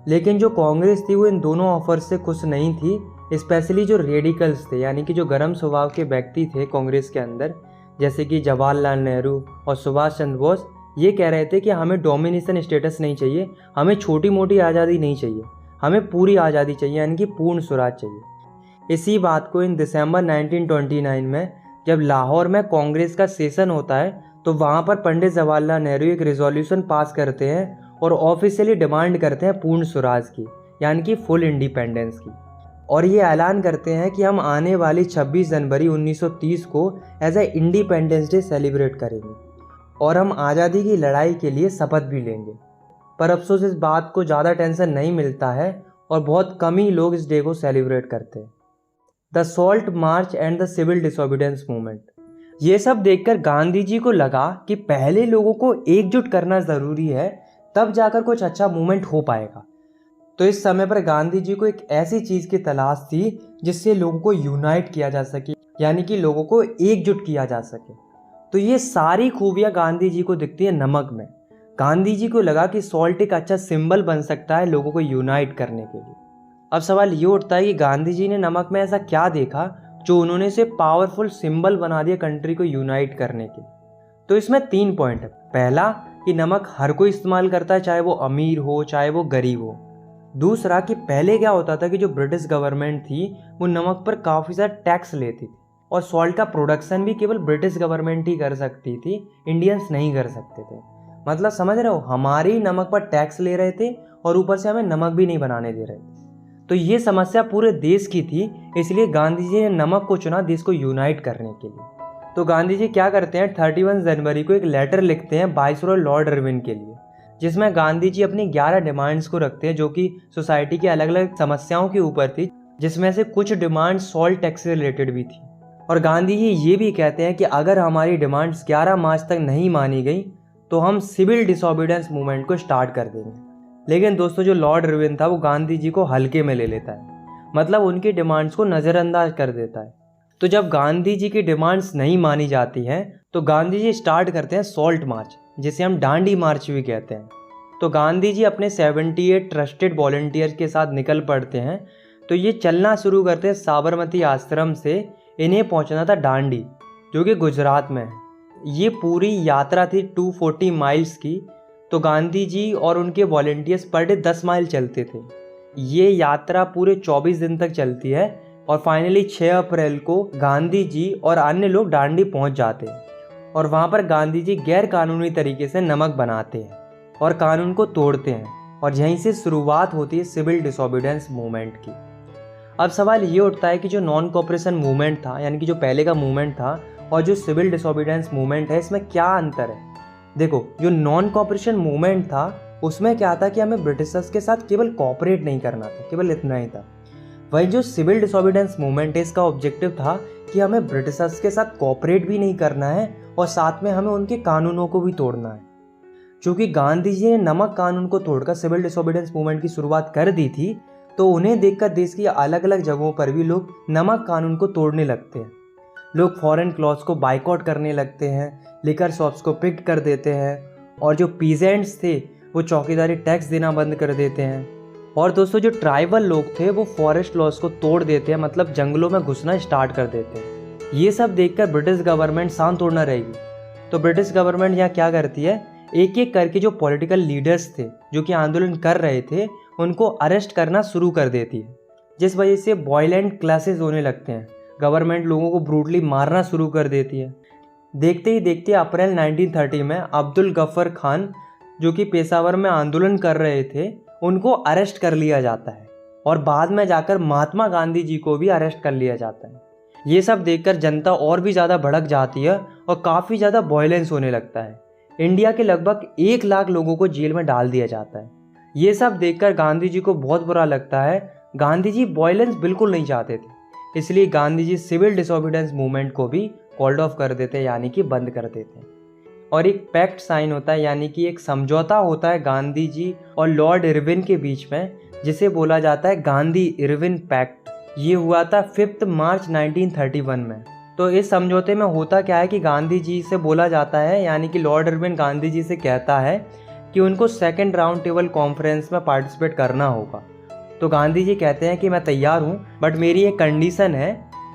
लेकिन जो कांग्रेस थी वो इन दोनों ऑफर से खुश नहीं थी, स्पेशली जो रेडिकल्स थे, यानी कि जो गर्म स्वभाव के व्यक्ति थे कांग्रेस के अंदर, जैसे कि जवाहरलाल नेहरू और सुभाष चंद्र बोस। ये कह रहे थे कि हमें डोमिनेशन स्टेटस नहीं चाहिए, हमें छोटी मोटी आज़ादी नहीं चाहिए, हमें पूरी आज़ादी चाहिए, यानी कि पूर्ण स्वराज चाहिए। इसी बात को इन दिसंबर 1929 में जब लाहौर में कांग्रेस का सेशन होता है तो वहाँ पर पंडित जवाहरलाल नेहरू एक रेजोल्यूशन पास करते हैं और ऑफिशियली डिमांड करते हैं पूर्ण स्वराज की, यानी कि फुल इंडिपेंडेंस की। और ये ऐलान करते हैं कि हम आने वाली 26 जनवरी 1930 को as a independence day celebrate करेंगे और हम आज़ादी की लड़ाई के लिए शपथ भी लेंगे। पर अफसोस इस बात को ज़्यादा टेंशन नहीं मिलता है और बहुत कम ही लोग इस डे को सेलिब्रेट करते हैं। The salt march and the civil disobedience movement, ये सब देखकर गांधी जी को लगा कि पहले लोगों को एकजुट करना ज़रूरी है, तब जाकर कुछ अच्छा मूवमेंट हो पाएगा। तो इस समय पर गांधी जी को एक ऐसी चीज़ की तलाश थी जिससे लोगों को यूनाइट किया जा सके, यानी कि लोगों को एकजुट किया जा सके। तो ये सारी खूबियाँ गांधी जी को दिखती है नमक में। गांधी जी को लगा कि सॉल्ट एक अच्छा सिंबल बन सकता है लोगों को यूनाइट करने के लिए। अब सवाल ये उठता है कि गांधी जी ने नमक में ऐसा क्या देखा जो उन्होंने इसे पावरफुल सिंबल बना दिया कंट्री को यूनाइट करने के। तो इसमें 3 पॉइंट है। पहला कि नमक हर कोई इस्तेमाल करता है, चाहे वो अमीर हो चाहे वो गरीब हो। दूसरा कि पहले क्या होता था कि जो ब्रिटिश गवर्नमेंट थी वो नमक पर काफ़ी ज़्यादा टैक्स लेती थी, और सॉल्ट का प्रोडक्शन भी केवल ब्रिटिश गवर्नमेंट ही कर सकती थी, इंडियंस नहीं कर सकते थे। मतलब समझ रहे हो, हमारी नमक पर टैक्स ले रहे थे और ऊपर से हमें नमक भी नहीं बनाने दे रहे थे। तो ये समस्या पूरे देश की थी, इसलिए गांधी जी ने नमक को चुना देश को यूनाइट करने के लिए। तो गांधी जी क्या करते हैं, 31 जनवरी को एक लेटर लिखते हैं वाइसरॉय लॉर्ड इरविन के लिए, जिसमें गांधी जी अपनी 11 डिमांड्स को रखते हैं जो कि सोसाइटी की अलग अलग समस्याओं के ऊपर थी, जिसमें से कुछ डिमांड सॉल्ट टैक्स से रिलेटेड भी थी। और गांधी जी ये भी कहते हैं कि अगर हमारी डिमांड्स 11 मार्च तक नहीं मानी गई तो हम सिविल डिसोबीडियंस मूवमेंट को स्टार्ट कर देंगे। लेकिन दोस्तों जो लॉर्ड इरविन था वो गांधी जी को हल्के में ले लेता है, मतलब उनकी डिमांड्स को नज़रअंदाज कर देता है। तो जब गांधी जी की डिमांड्स नहीं मानी जाती हैं तो गांधी जी स्टार्ट करते हैं सॉल्ट मार्च, जिसे हम डांडी मार्च भी कहते हैं। तो गांधी जी अपने 78 ट्रस्टेड वॉलंटियर्स के साथ निकल पड़ते हैं। तो ये चलना शुरू करते हैं साबरमती आश्रम से, इन्हें पहुंचना था डांडी जो कि गुजरात में है। ये पूरी यात्रा थी 240 माइल्स की। तो गांधी जी और उनके वॉलंटियर्स पर डे 10 माइल चलते थे। ये यात्रा पूरे 24 दिन तक चलती है और फाइनली 6 अप्रैल को गांधी जी और अन्य लोग डांडी पहुंच जाते हैं और वहां पर गांधी जी गैर कानूनी तरीके से नमक बनाते हैं और कानून को तोड़ते हैं और यहीं से शुरुआत होती है सिविल डिसोबीडियंस मूवमेंट की। अब सवाल ये उठता है कि जो नॉन कोऑपरेशन मूवमेंट था, यानी कि जो पहले का मूवमेंट था, और जो सिविल डिसोबीडियंस मूवमेंट है, इसमें क्या अंतर है। देखो, जो नॉन कोऑपरेशन मूवमेंट था उसमें क्या था कि हमें ब्रिटिशर्स के साथ केवल कोऑपरेट नहीं करना था, केवल इतना ही था। वही जो सिविल डिसोबीडियंस मूवमेंट है, इसका ऑब्जेक्टिव था कि हमें ब्रिटिशर्स के साथ कोऑपरेट भी नहीं करना है और साथ में हमें उनके कानूनों को भी तोड़ना है। चूँकि गांधी जी ने नमक कानून को तोड़कर सिविल डिसोबीडियंस मूवमेंट की शुरुआत कर दी थी, तो उन्हें देखकर देश की अलग अलग जगहों पर भी लोग नमक कानून को तोड़ने लगते हैं। लोग फॉरेन क्लॉथ्स को बाइकआउट करने लगते हैं, लिकर शॉप्स को पिक कर देते हैं और जो पीजेंट्स थे वो चौकीदारी टैक्स देना बंद कर देते हैं। और दोस्तों जो ट्राइबल लोग थे वो फॉरेस्ट लॉज को तोड़ देते हैं, मतलब जंगलों में घुसना स्टार्ट कर देते हैं। ये सब देखकर ब्रिटिश गवर्नमेंट शांत थोड़ा ना रहेगी। तो ब्रिटिश गवर्नमेंट यहाँ क्या करती है, एक एक करके जो पॉलिटिकल लीडर्स थे जो कि आंदोलन कर रहे थे उनको अरेस्ट करना शुरू कर देती है, जिस वजह से वायलेंट क्लासेस होने लगते हैं। गवर्नमेंट लोगों को ब्रूटली मारना शुरू कर देती है। देखते ही देखते अप्रैल 1930 में अब्दुल गफ्फर खान जो कि पेशावर में आंदोलन कर रहे थे उनको अरेस्ट कर लिया जाता है और बाद में जाकर महात्मा गांधी जी को भी अरेस्ट कर लिया जाता है। ये सब देखकर जनता और भी ज़्यादा भड़क जाती है और काफ़ी ज़्यादा वायलेंस होने लगता है। इंडिया के लगभग 1 लाख लोगों को जेल में डाल दिया जाता है। ये सब देखकर गांधी जी को बहुत बुरा लगता है। गांधी जी वायलेंस बिल्कुल नहीं चाहते थे, इसलिए Gandhi ji civil disobedience movement को भी कॉल्ड ऑफ कर देते हैं, यानी कि बंद कर देते हैं। और एक पैक्ट साइन होता है, यानी कि एक समझौता होता है गांधी जी और लॉर्ड इरविन के बीच में, जिसे बोला जाता है गांधी इरविन पैक्ट। ये हुआ था 5 मार्च 1931 में। तो इस समझौते में होता क्या है कि गांधी जी से बोला जाता है, यानी कि लॉर्ड इरविन गांधी जी से कहता है कि उनको सेकेंड राउंड टेबल कॉन्फ्रेंस में पार्टिसिपेट करना होगा। तो गांधी जी कहते हैं कि मैं तैयार हूँ, बट मेरी एक कंडीशन है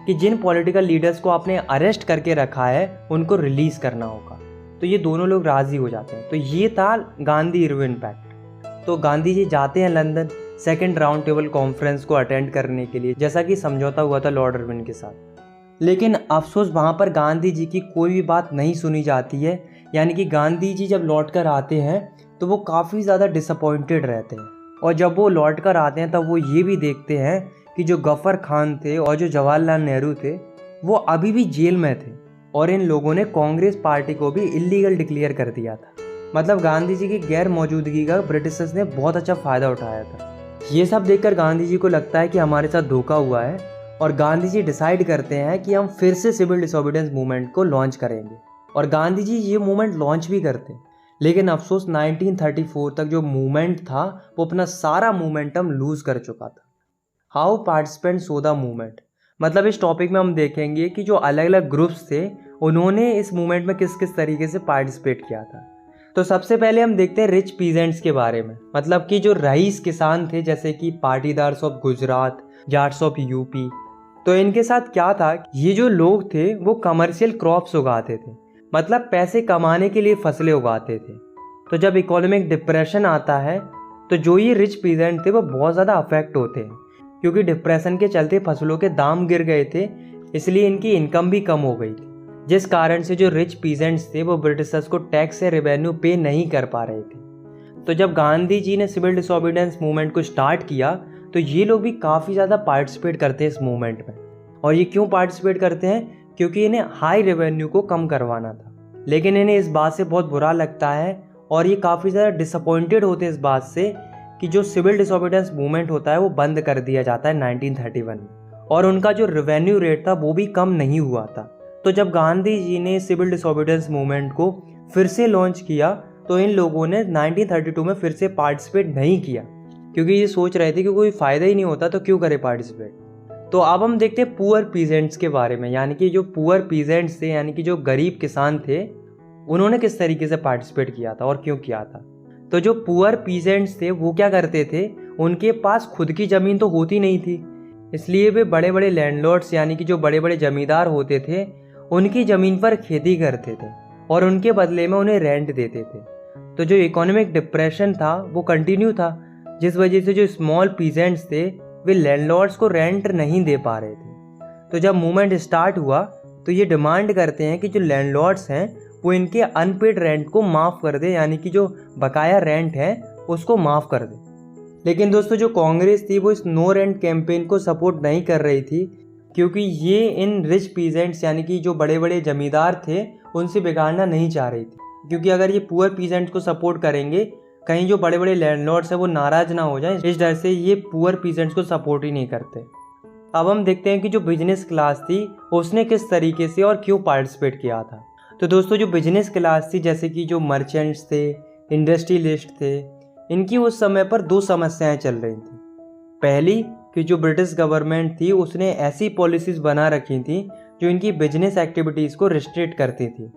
कि जिन पॉलिटिकल लीडर्स को आपने अरेस्ट करके रखा है उनको रिलीज़ करना होगा। तो ये दोनों लोग राज़ी हो जाते हैं। तो ये था गांधी इरविन पैक्ट। तो गांधी जी जाते हैं London second round table conference को अटेंड करने के लिए, जैसा कि समझौता हुआ था लॉर्ड इरविन के साथ। लेकिन अफसोस वहाँ पर गांधी जी की कोई भी बात नहीं सुनी जाती है। यानी कि गांधी जी जब लौट कर आते हैं तो वो काफ़ी ज़्यादा डिसअपॉइंटेड रहते हैं, और जब वो लौट कर आते हैं तब वो ये भी देखते हैं कि जो गफ्फर खान थे और जो जवाहरलाल नेहरू थे वो अभी भी जेल में थे, और इन लोगों ने कांग्रेस पार्टी को भी इलीगल डिक्लेयर कर दिया था। मतलब गांधी जी की गैर मौजूदगी का ब्रिटिशर्स ने बहुत अच्छा फ़ायदा उठाया था। ये सब देखकर गांधी जी को लगता है कि हमारे साथ धोखा हुआ है, और गांधी जी डिसाइड करते हैं कि हम फिर से सिविल डिसोबीडियंस मूवमेंट को लॉन्च करेंगे। और गांधी जी ये मूवमेंट लॉन्च भी करते हैं। लेकिन अफसोस 1934 तक जो मूवमेंट था वो अपना सारा मूवमेंटम लूज़ कर चुका था। How participants so the movement, मतलब इस टॉपिक में हम देखेंगे कि जो अलग अलग ग्रुप्स थे उन्होंने इस मूवमेंट में किस किस तरीके से पार्टिसिपेट किया था। तो सबसे पहले हम देखते हैं रिच पीजेंट्स के बारे में, मतलब कि जो रईस किसान थे, जैसे कि Patidars of Gujarat, Jats of UP. तो इनके साथ क्या था, ये जो लोग थे वो कमर्शियल क्रॉप्स उगाते थे, मतलब पैसे कमाने के लिए फसलें उगाते थे। तो जब इकोनॉमिक डिप्रेशन आता है तो जो ये रिच पीजेंट थे वो बहुत ज़्यादा अफेक्ट होते हैं, क्योंकि डिप्रेशन के चलते फसलों के दाम गिर गए थे, इसलिए इनकी इनकम भी कम हो गई थी, जिस कारण से जो रिच पीजेंट्स थे वो ब्रिटिशर्स को टैक्स या रेवेन्यू पे नहीं कर पा रहे थे। तो जब गांधी जी ने सिविल डिसोबीडियंस मूवमेंट को स्टार्ट किया तो ये लोग भी काफ़ी ज़्यादा पार्टिसिपेट करते हैं इस मूवमेंट में। और ये क्यों पार्टिसिपेट करते हैं? क्योंकि इन्हें हाई रेवेन्यू को कम करवाना था। लेकिन इन्हें इस बात से बहुत बुरा लगता है और ये काफ़ी ज़्यादा डिसअपॉइंटेड होते हैं इस बात से कि जो सिविल डिसोबीडियंस मूवमेंट होता है वो बंद कर दिया जाता है 1931 में, और उनका जो रेवेन्यू रेट था वो भी कम नहीं हुआ था। तो जब गांधी जी ने सिविल डिसोबीडियंस मूवमेंट को फिर से लॉन्च किया तो इन लोगों ने 1932 में फिर से पार्टिसिपेट नहीं किया, क्योंकि ये सोच रहे थे कि कोई फ़ायदा ही नहीं होता तो क्यों करे पार्टिसिपेट। तो अब हम देखते हैं पुअर पीजेंट्स के बारे में, यानी कि जो पुअर पीजेंट्स थे, यानी कि जो गरीब किसान थे, उन्होंने किस तरीके से पार्टिसिपेट किया था और क्यों किया था। तो जो पुअर पीजेंट्स थे वो क्या करते थे, उनके पास खुद की ज़मीन तो होती नहीं थी, इसलिए वे बड़े बड़े लैंडलॉर्ड्स यानी कि जो बड़े बड़े जमींदार होते थे उनकी ज़मीन पर खेती करते थे और उनके बदले में उन्हें रेंट देते थे। तो जो इकोनॉमिक डिप्रेशन था वो कंटिन्यू था, जिस वजह से जो स्मॉल पीजेंट्स थे वे लैंडलॉर्ड्स को रेंट नहीं दे पा रहे थे। तो जब मूवमेंट स्टार्ट हुआ तो ये डिमांड करते हैं कि जो लैंडलॉर्ड्स हैं वो इनके अनपेड रेंट को माफ़ कर दे, यानी कि जो बकाया रेंट है उसको माफ़ कर दे। लेकिन दोस्तों जो कांग्रेस थी वो इस नो रेंट कैंपेन को सपोर्ट नहीं कर रही थी, क्योंकि ये इन रिच पीजेंट्स यानी कि जो बड़े बड़े जमींदार थे उनसे बिगाड़ना नहीं चाह रही थी, क्योंकि अगर ये पुअर पीजेंट्स को सपोर्ट करेंगे कहीं जो बड़े बड़े लैंडलॉर्ड्स हैं वो नाराज़ ना हो जाएं, इस डर से ये पुअर पीजेंट्स को सपोर्ट ही नहीं करते। अब हम देखते हैं कि जो बिजनेस क्लास थी उसने किस तरीके से और क्यों पार्टिसिपेट किया था। तो दोस्तों जो बिजनेस क्लास थी, जैसे कि जो मर्चेंट्स थे, इंडस्ट्रियलिस्ट थे, इनकी उस समय पर दो समस्याएं चल रही थी। पहली कि जो ब्रिटिश गवर्नमेंट थी उसने ऐसी पॉलिसीज़ बना रखी थी जो इनकी बिजनेस एक्टिविटीज़ को रिस्ट्रिक्ट करती थी,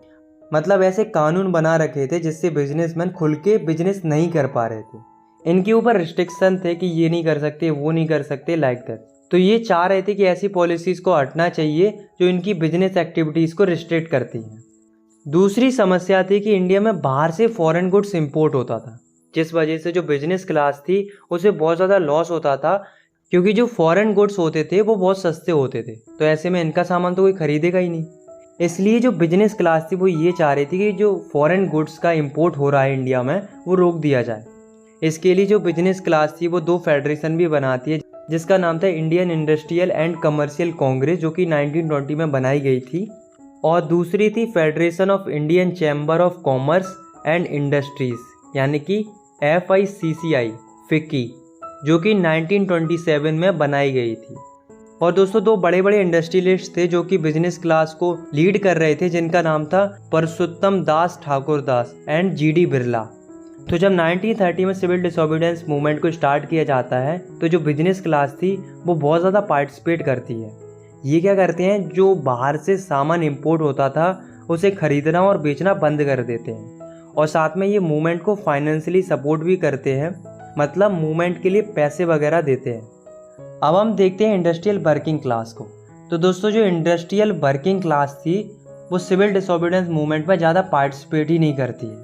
मतलब ऐसे कानून बना रखे थे जिससे बिजनेसमैन खुल के बिजनेस नहीं कर पा रहे थे। इनके ऊपर रिस्ट्रिक्शन थे कि ये नहीं कर सकते, वो नहीं कर सकते, लाइक दैट। तो ये चाह रहे थे कि ऐसी पॉलिसीज़ को हटना चाहिए जो इनकी बिजनेस एक्टिविटीज़ को रिस्ट्रिक्ट करती हैं। दूसरी समस्या थी कि इंडिया में बाहर से फॉरेन गुड्स इंपोर्ट होता था, जिस वजह से जो बिजनेस क्लास थी उसे बहुत ज़्यादा लॉस होता था, क्योंकि जो फॉरेन गुड्स होते थे वो बहुत सस्ते होते थे, तो ऐसे में इनका सामान तो कोई खरीदेगा ही नहीं। इसलिए जो बिजनेस क्लास थी वो ये चाह रही थी कि जो फॉरेन गुड्स का इंपोर्ट हो रहा है इंडिया में वो रोक दिया जाए। इसके लिए जो बिजनेस क्लास थी वो दो फेडरेशन भी बनाती है, जिसका नाम था Indian industrial and commercial Congress, जो कि 1920 में बनाई गई थी, और दूसरी थी federation of Indian chamber of commerce and industries, यानी कि FICCI फिक्की, जो कि 1927 में बनाई गई थी। और दोस्तों दो बड़े बड़े इंडस्ट्रियलिस्ट थे जो कि बिजनेस क्लास को लीड कर रहे थे, जिनका नाम था परसोत्तम दास ठाकुरदास एंड GD बिरला। तो जब 1930 में सिविल डिसोबीडियंस मूवमेंट को स्टार्ट किया जाता है तो जो बिजनेस क्लास थी वो बहुत ज़्यादा पार्टिसिपेट करती है। ये क्या करते हैं, जो बाहर से सामान इंपोर्ट होता था उसे खरीदना और बेचना बंद कर देते हैं, और साथ में ये मूवमेंट को फाइनेंशियली सपोर्ट भी करते हैं, मतलब मूवमेंट के लिए पैसे वगैरह देते हैं। अब हम देखते हैं इंडस्ट्रियल वर्किंग क्लास को। तो दोस्तों जो इंडस्ट्रियल वर्किंग क्लास थी वो सिविल डिसोबीडियंस मूवमेंट में ज़्यादा पार्टिसिपेट ही नहीं करती है,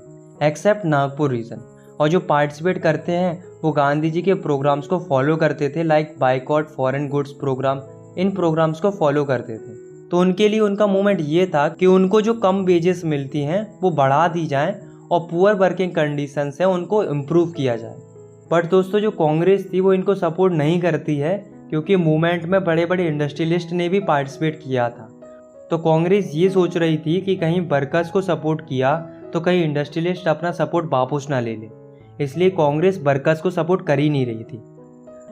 एक्सेप्ट नागपुर रीजन। और जो पार्टिसिपेट करते हैं वो गांधी जी के प्रोग्राम्स को फॉलो करते थे, like boycott foreign goods programme, इन प्रोग्राम्स को फॉलो करते थे। तो उनके लिए उनका मूवमेंट ये था कि उनको जो कम वेजेस मिलती हैं वो बढ़ा दी जाएँ और पुअर वर्किंग कंडीशंस हैं उनको इम्प्रूव किया जाए। बट दोस्तों जो कांग्रेस थी वो इनको सपोर्ट नहीं करती है, क्योंकि मूवमेंट में बड़े बड़े इंडस्ट्रियलिस्ट ने भी पार्टिसिपेट किया था। तो कांग्रेस ये सोच रही थी कि कहीं वर्कर्स को सपोर्ट किया तो कहीं इंडस्ट्रियलिस्ट अपना सपोर्ट वापस ना ले ले, इसलिए कांग्रेस वर्कर्स को सपोर्ट कर ही नहीं रही थी।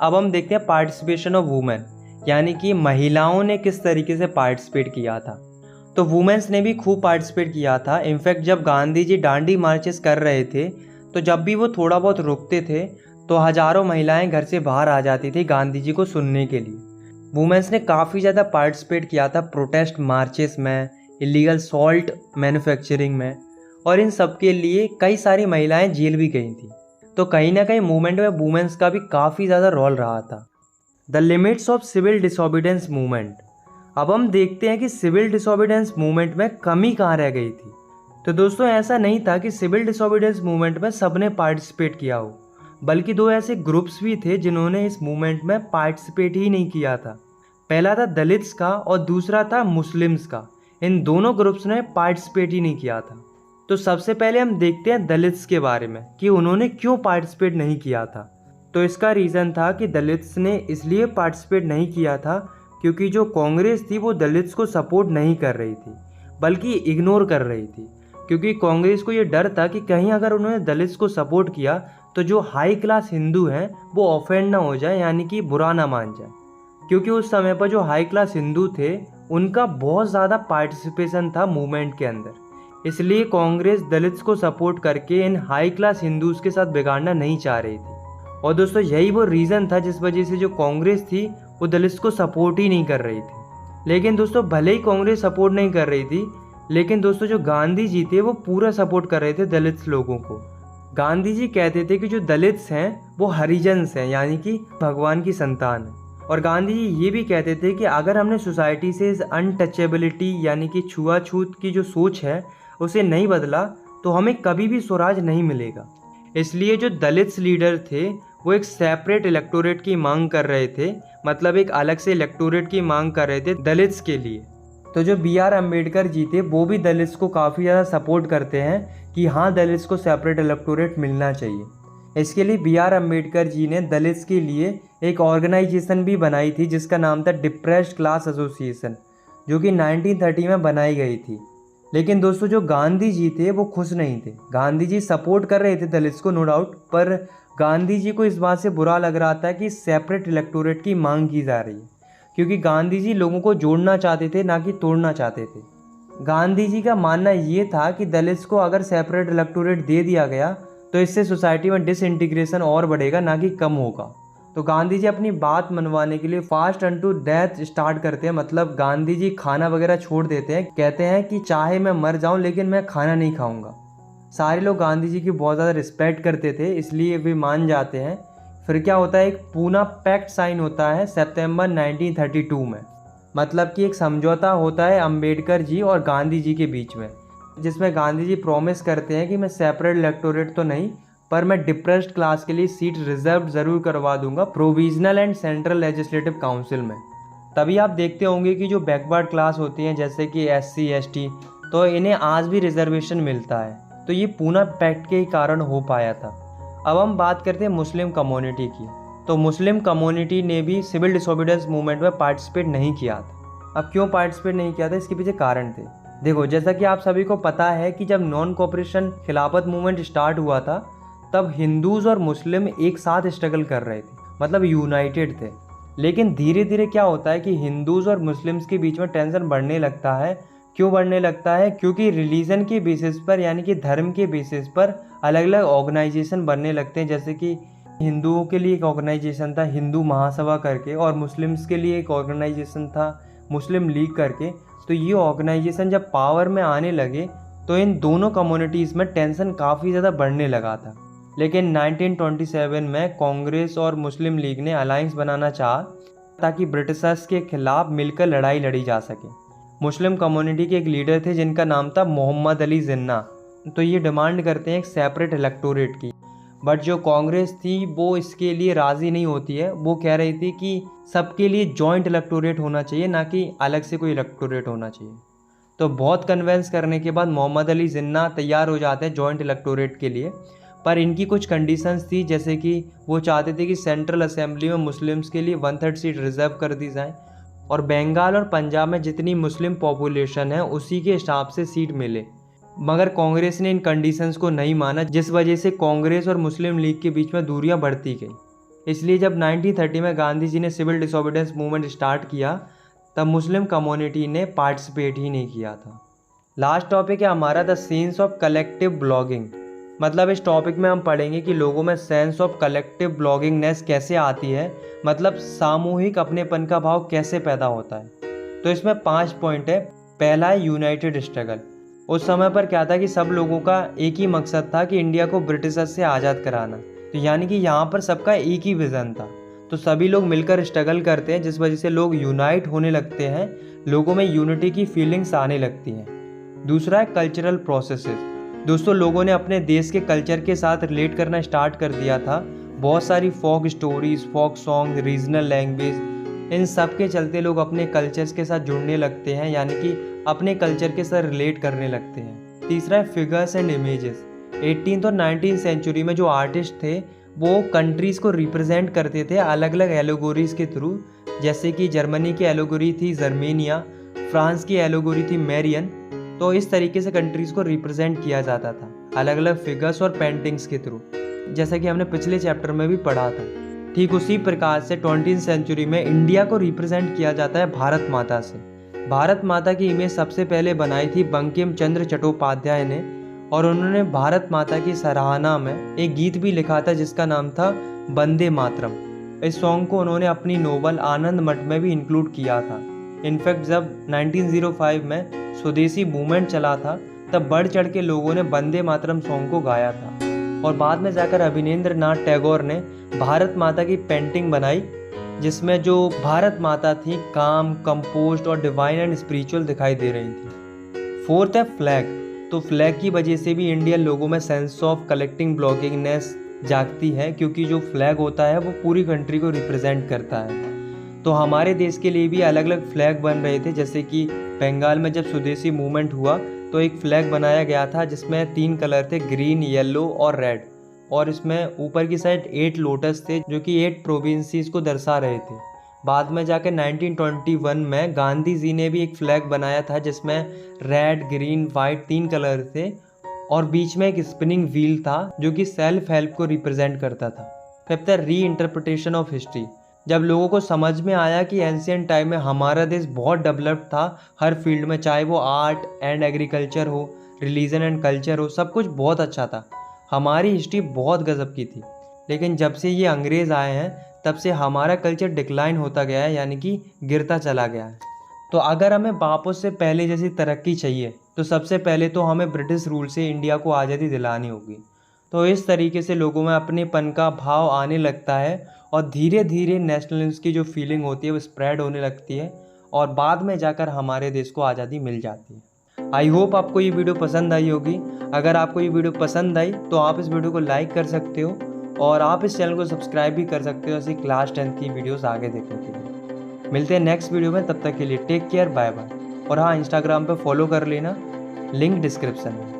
अब हम देखते हैं पार्टिसिपेशन ऑफ वुमेन, यानी कि महिलाओं ने किस तरीके से पार्टिसिपेट किया था। तो वुमेन्स ने भी खूब पार्टिसिपेट किया था। इनफैक्ट जब गांधी जी दांडी मार्चेस कर रहे थे तो जब भी वो थोड़ा बहुत रुकते थे तो हज़ारों महिलाएं घर से बाहर आ जाती थी गांधी जी को सुनने के लिए। वुमेन्स ने काफ़ी ज़्यादा पार्टिसिपेट किया था प्रोटेस्ट मार्चेस में, इलीगल सॉल्ट मैन्युफैक्चरिंग में, और इन सब के लिए कई सारी महिलाएं जेल भी गई थी। तो कहीं ना कहीं मूवमेंट में वुमेन्स का भी काफ़ी ज़्यादा रोल रहा था। The limits of civil disobedience movement. अब हम देखते हैं कि सिविल डिसोबीडियंस मूवमेंट में कमी कहाँ रह गई थी। तो दोस्तों ऐसा नहीं था कि सिविल डिसोबीडियंस मूवमेंट में सबने पार्टिसिपेट किया हो, बल्कि दो ऐसे ग्रुप्स भी थे जिन्होंने इस मूवमेंट में पार्टिसिपेट ही नहीं किया था। पहला था दलित्स का और दूसरा था मुस्लिम्स का। इन दोनों ग्रुप्स ने पार्टिसिपेट ही नहीं किया था। तो सबसे पहले हम देखते हैं दलित्स के बारे में कि उन्होंने क्यों पार्टिसिपेट नहीं किया था। तो इसका रीज़न था कि दलित्स ने इसलिए पार्टिसिपेट नहीं किया था क्योंकि जो कांग्रेस थी वो दलित्स को सपोर्ट नहीं कर रही थी, बल्कि इग्नोर कर रही थी। क्योंकि कांग्रेस को ये डर था कि कहीं अगर उन्होंने दलित्स को सपोर्ट किया तो जो हाई क्लास हिंदू हैं वो ऑफेंड ना हो जाए, यानी कि बुरा ना मान जाए। क्योंकि उस समय पर जो हाई क्लास हिंदू थे उनका बहुत ज़्यादा पार्टिसिपेशन था मूवमेंट के अंदर, इसलिए कांग्रेस दलित्स को सपोर्ट करके इन हाई क्लास हिंदूज़ के साथ बिगाड़ना नहीं चाह रही थी। और दोस्तों यही वो रीज़न था जिस वजह से जो कांग्रेस थी वो दलित्स को सपोर्ट ही नहीं कर रही थी। लेकिन दोस्तों भले ही कांग्रेस सपोर्ट नहीं कर रही थी, लेकिन दोस्तों जो गांधी जी थे वो पूरा सपोर्ट कर रहे थे दलित्स लोगों को। गांधी जी कहते थे कि जो दलित्स हैं वो हरिजन्स हैं, यानी कि भगवान की संतान है। और गांधी जी ये भी कहते थे कि अगर हमने सोसाइटी से इस अनटचेबिलिटी यानी कि छुआछूत की जो सोच है उसे नहीं बदला तो हमें कभी भी स्वराज नहीं मिलेगा। इसलिए जो दलित्स लीडर थे वो एक सेपरेट इलेक्टोरेट की मांग कर रहे थे, मतलब एक अलग से इलेक्टोरेट की मांग कर रहे थे दलित्स के लिए। तो जो B.R. अम्बेडकर जी थे वो भी दलित्स को काफ़ी ज़्यादा सपोर्ट करते हैं कि हाँ दलित्स को सेपरेट इलेक्टोरेट मिलना चाहिए। इसके लिए B.R. अम्बेडकर जी ने दलित्स के लिए एक ऑर्गेनाइजेशन भी बनाई थी जिसका नाम था डिप्रेस्ड क्लास एसोसिएशन, जो कि 1930 में बनाई गई थी। लेकिन दोस्तों जो गांधी जी थे वो खुश नहीं थे। गांधी जी सपोर्ट कर रहे थे दलित्स को नो डाउट, पर गांधी जी को इस बात से बुरा लग रहा था कि सेपरेट इलेक्टोरेट की मांग की जा रही है, क्योंकि गांधी जी लोगों को जोड़ना चाहते थे ना कि तोड़ना चाहते थे। गांधी जी का मानना ये था कि दलित्स को अगर सेपरेट इलेक्टोरेट दे दिया गया तो इससे सोसाइटी में डिसइंटीग्रेशन और बढ़ेगा ना कि कम होगा। तो गांधी जी अपनी बात मनवाने के लिए फास्ट अनटू डेथ स्टार्ट करते हैं, मतलब गांधी जी खाना वगैरह छोड़ देते हैं। कहते हैं कि चाहे मैं मर जाऊं लेकिन मैं खाना नहीं खाऊंगा। सारे लोग गांधी जी की बहुत ज़्यादा रिस्पेक्ट करते थे, इसलिए वे मान जाते हैं। फिर क्या होता है, एक पूना पैक्ट साइन होता है सितंबर 1932 में, मतलब कि एक समझौता होता है अम्बेडकर जी और गांधी जी के बीच में, जिसमें गांधी जी प्रॉमिस करते हैं कि मैं सेपरेट इलेक्टोरेट तो नहीं पर मैं डिप्रेस्ड क्लास के लिए सीट रिजर्व ज़रूर करवा दूंगा provisional and central legislative council में। तभी आप देखते होंगे कि जो बैकवर्ड क्लास होती हैं जैसे कि SC ST, तो इन्हें आज भी रिजर्वेशन मिलता है। तो ये पूना पैक्ट के ही कारण हो पाया था। अब हम बात करते हैं मुस्लिम कम्युनिटी की। तो मुस्लिम कम्युनिटी ने भी सिविल डिसोबीडियंस मूवमेंट में पार्टिसिपेट नहीं किया था। अब क्यों पार्टिसिपेट नहीं किया था, इसके पीछे कारण थे। देखो, जैसा कि आप सभी को पता है कि जब नॉन कोऑपरेशन खिलाफत मूवमेंट स्टार्ट हुआ था तब हिंदूज और मुस्लिम एक साथ स्ट्रगल कर रहे थे, मतलब यूनाइटेड थे। लेकिन धीरे धीरे क्या होता है कि हिंदूज और मुस्लिम्स के बीच में टेंशन बढ़ने लगता है। क्यों बढ़ने लगता है? क्योंकि रिलीजन के बेसिस पर, यानी कि धर्म के बेसिस पर अलग अलग ऑर्गेनाइजेशन बनने लगते हैं। जैसे कि हिंदुओं के लिए एक ऑर्गेनाइजेशन था हिंदू महासभा करके, और मुस्लिम्स के लिए एक ऑर्गेनाइजेशन था मुस्लिम लीग करके। तो ये ऑर्गेनाइजेशन जब पावर में आने लगे तो इन दोनों कम्युनिटीज़ में टेंशन काफ़ी ज़्यादा बढ़ने लगा था। लेकिन 1927 में कांग्रेस और मुस्लिम लीग ने अलायंस बनाना चाहा ताकि ब्रिटिशर्स के खिलाफ मिलकर लड़ाई लड़ी जा सके। मुस्लिम कम्युनिटी के एक लीडर थे जिनका नाम था मोहम्मद अली जिन्ना। तो ये डिमांड करते हैं एक सेपरेट इलेक्टोरेट की, बट जो कांग्रेस थी वो इसके लिए राज़ी नहीं होती है। वो कह रही थी कि सबके लिए जॉइंट इलेक्टोरेट होना चाहिए, ना कि अलग से कोई इलेक्टोरेट होना चाहिए। तो बहुत कन्वेंस करने के बाद मोहम्मद अली जिन्ना तैयार हो जाते हैं जॉइंट इलेक्टोरेट के लिए, पर इनकी कुछ कंडीशंस थी। जैसे कि वो चाहते थे कि सेंट्रल असेंबली में मुस्लिम्स के लिए 1/3 सीट रिजर्व कर दी जाए, और बंगाल और पंजाब में जितनी मुस्लिम पॉपुलेशन है उसी के हिसाब से सीट मिले। मगर कांग्रेस ने इन कंडीशंस को नहीं माना, जिस वजह से कांग्रेस और मुस्लिम लीग के बीच में दूरियां बढ़ती गई। इसलिए जब 1930 में गांधी जी ने सिविल डिसोबीडियंस मूवमेंट स्टार्ट किया तब मुस्लिम कम्युनिटी ने पार्टिसिपेट ही नहीं किया था। लास्ट टॉपिक है हमारा the sense of collective blogging. मतलब इस टॉपिक में हम पढ़ेंगे कि लोगों में सेंस ऑफ कलेक्टिव ब्लॉगिंगनेस कैसे आती है, मतलब सामूहिक अपनेपन का भाव कैसे पैदा होता है। तो इसमें 5 पॉइंट है। पहला है यूनाइटेड स्ट्रगल। उस समय पर क्या था कि सब लोगों का एक ही मकसद था कि इंडिया को ब्रिटिशर्स से आज़ाद कराना। तो यानी कि यहाँ पर सबका एक ही विज़न था। तो सभी लोग मिलकर स्ट्रगल करते हैं, जिस वजह से लोग यूनाइट होने लगते हैं, लोगों में यूनिटी की फीलिंग्स आने लगती हैं। दूसरा है कल्चरल प्रोसेसेस। दोस्तों, लोगों ने अपने देश के कल्चर के साथ रिलेट करना स्टार्ट कर दिया था। बहुत सारी folk stories, folk song, regional language, इन सब के चलते लोग अपने कल्चर्स के साथ जुड़ने लगते हैं, यानी कि अपने कल्चर के साथ रिलेट करने लगते हैं। तीसरा है फिगर्स एंड इमेजेस। 18th और 19th सेंचुरी में जो आर्टिस्ट थे वो कंट्रीज़ को रिप्रेजेंट करते थे अलग अलग एलोगोरीज के थ्रू, जैसे कि जर्मनी की एलोगोरी थी जर्मेनिया, फ्रांस की एलोगोरी थी मैरियन। तो इस तरीके से कंट्रीज़ को रिप्रेजेंट किया जाता था अलग अलग फिगर्स और पेंटिंग्स के थ्रू, जैसा कि हमने पिछले चैप्टर में भी पढ़ा था। ठीक उसी प्रकार से 20th सेंचुरी में इंडिया को रिप्रेजेंट किया जाता है भारत माता से। भारत माता की इमेज सबसे पहले बनाई थी बंकिम चंद्र चट्टोपाध्याय ने, और उन्होंने भारत माता की सराहना में एक गीत भी लिखा था जिसका नाम था वंदे मातरम। इस सॉन्ग को उन्होंने अपनी नोवेल आनंद मठ में भी इंक्लूड किया था। इनफैक्ट जब 1905 में स्वदेशी मूवमेंट चला था तब बढ़ चढ़ के लोगों ने वंदे मातरम सॉन्ग को गाया था, और बाद में जाकर अभिनेंद्र नाथ टैगोर ने भारत माता की पेंटिंग बनाई जिसमें जो भारत माता थी काम, कंपोज्ड और डिवाइन एंड स्पिरिचुअल दिखाई दे रही थी। फोर्थ है फ्लैग। तो फ्लैग की वजह से भी इंडियन लोगों में सेंस ऑफ कलेक्टिंग ब्लॉगिंगनेस जागती है, क्योंकि जो फ्लैग होता है वो पूरी कंट्री को रिप्रेजेंट करता है। तो हमारे देश के लिए भी अलग अलग फ्लैग बन रहे थे, जैसे कि बंगाल में जब स्वदेशी मूवमेंट हुआ तो एक फ्लैग बनाया गया था जिसमें 3 कलर थे, ग्रीन, येलो और रेड, और इसमें ऊपर की साइड 8 लोटस थे जो कि 8 प्रोविंसीज को दर्शा रहे थे। बाद में जाकर 1921 में गांधी जी ने भी एक फ्लैग बनाया था जिसमें रेड, ग्रीन, वाइट 3 कलर थे, और बीच में एक स्पिनिंग व्हील था जो कि सेल्फ हेल्प को रिप्रेजेंट करता था। फिफ्थ है री इंटरप्रिटेशन ऑफ हिस्ट्री। जब लोगों को समझ में आया कि एंशिएंट टाइम में हमारा देश बहुत डेवलप्ड था हर फील्ड में, चाहे वो आर्ट एंड एग्रीकल्चर हो, रिलीजन एंड कल्चर हो, सब कुछ बहुत अच्छा था, हमारी हिस्ट्री बहुत गजब की थी। लेकिन जब से ये अंग्रेज़ आए हैं तब से हमारा कल्चर डिक्लाइन होता गया है, यानी कि गिरता चला गया है। तो अगर हमें वापस से पहले जैसी तरक्की चाहिए तो सबसे पहले तो हमें ब्रिटिश रूल से इंडिया को आज़ादी दिलानी होगी। तो इस तरीके से लोगों में अपनेपन का भाव आने लगता है और धीरे धीरे नेशनलिज्म की जो फीलिंग होती है वो स्प्रेड होने लगती है, और बाद में जाकर हमारे देश को आज़ादी मिल जाती है। आई होप आपको ये वीडियो पसंद आई होगी। अगर आपको ये वीडियो पसंद आई तो आप इस वीडियो को लाइक कर सकते हो, और आप इस चैनल को सब्सक्राइब भी कर सकते हो ऐसी क्लास 10 की वीडियोस आगे देखने के लिए। मिलते हैं नेक्स्ट वीडियो में, तब तक के लिए टेक केयर, बाय बाय। और हाँ, इंस्टाग्राम पे फॉलो कर लेना, लिंक डिस्क्रिप्शन में।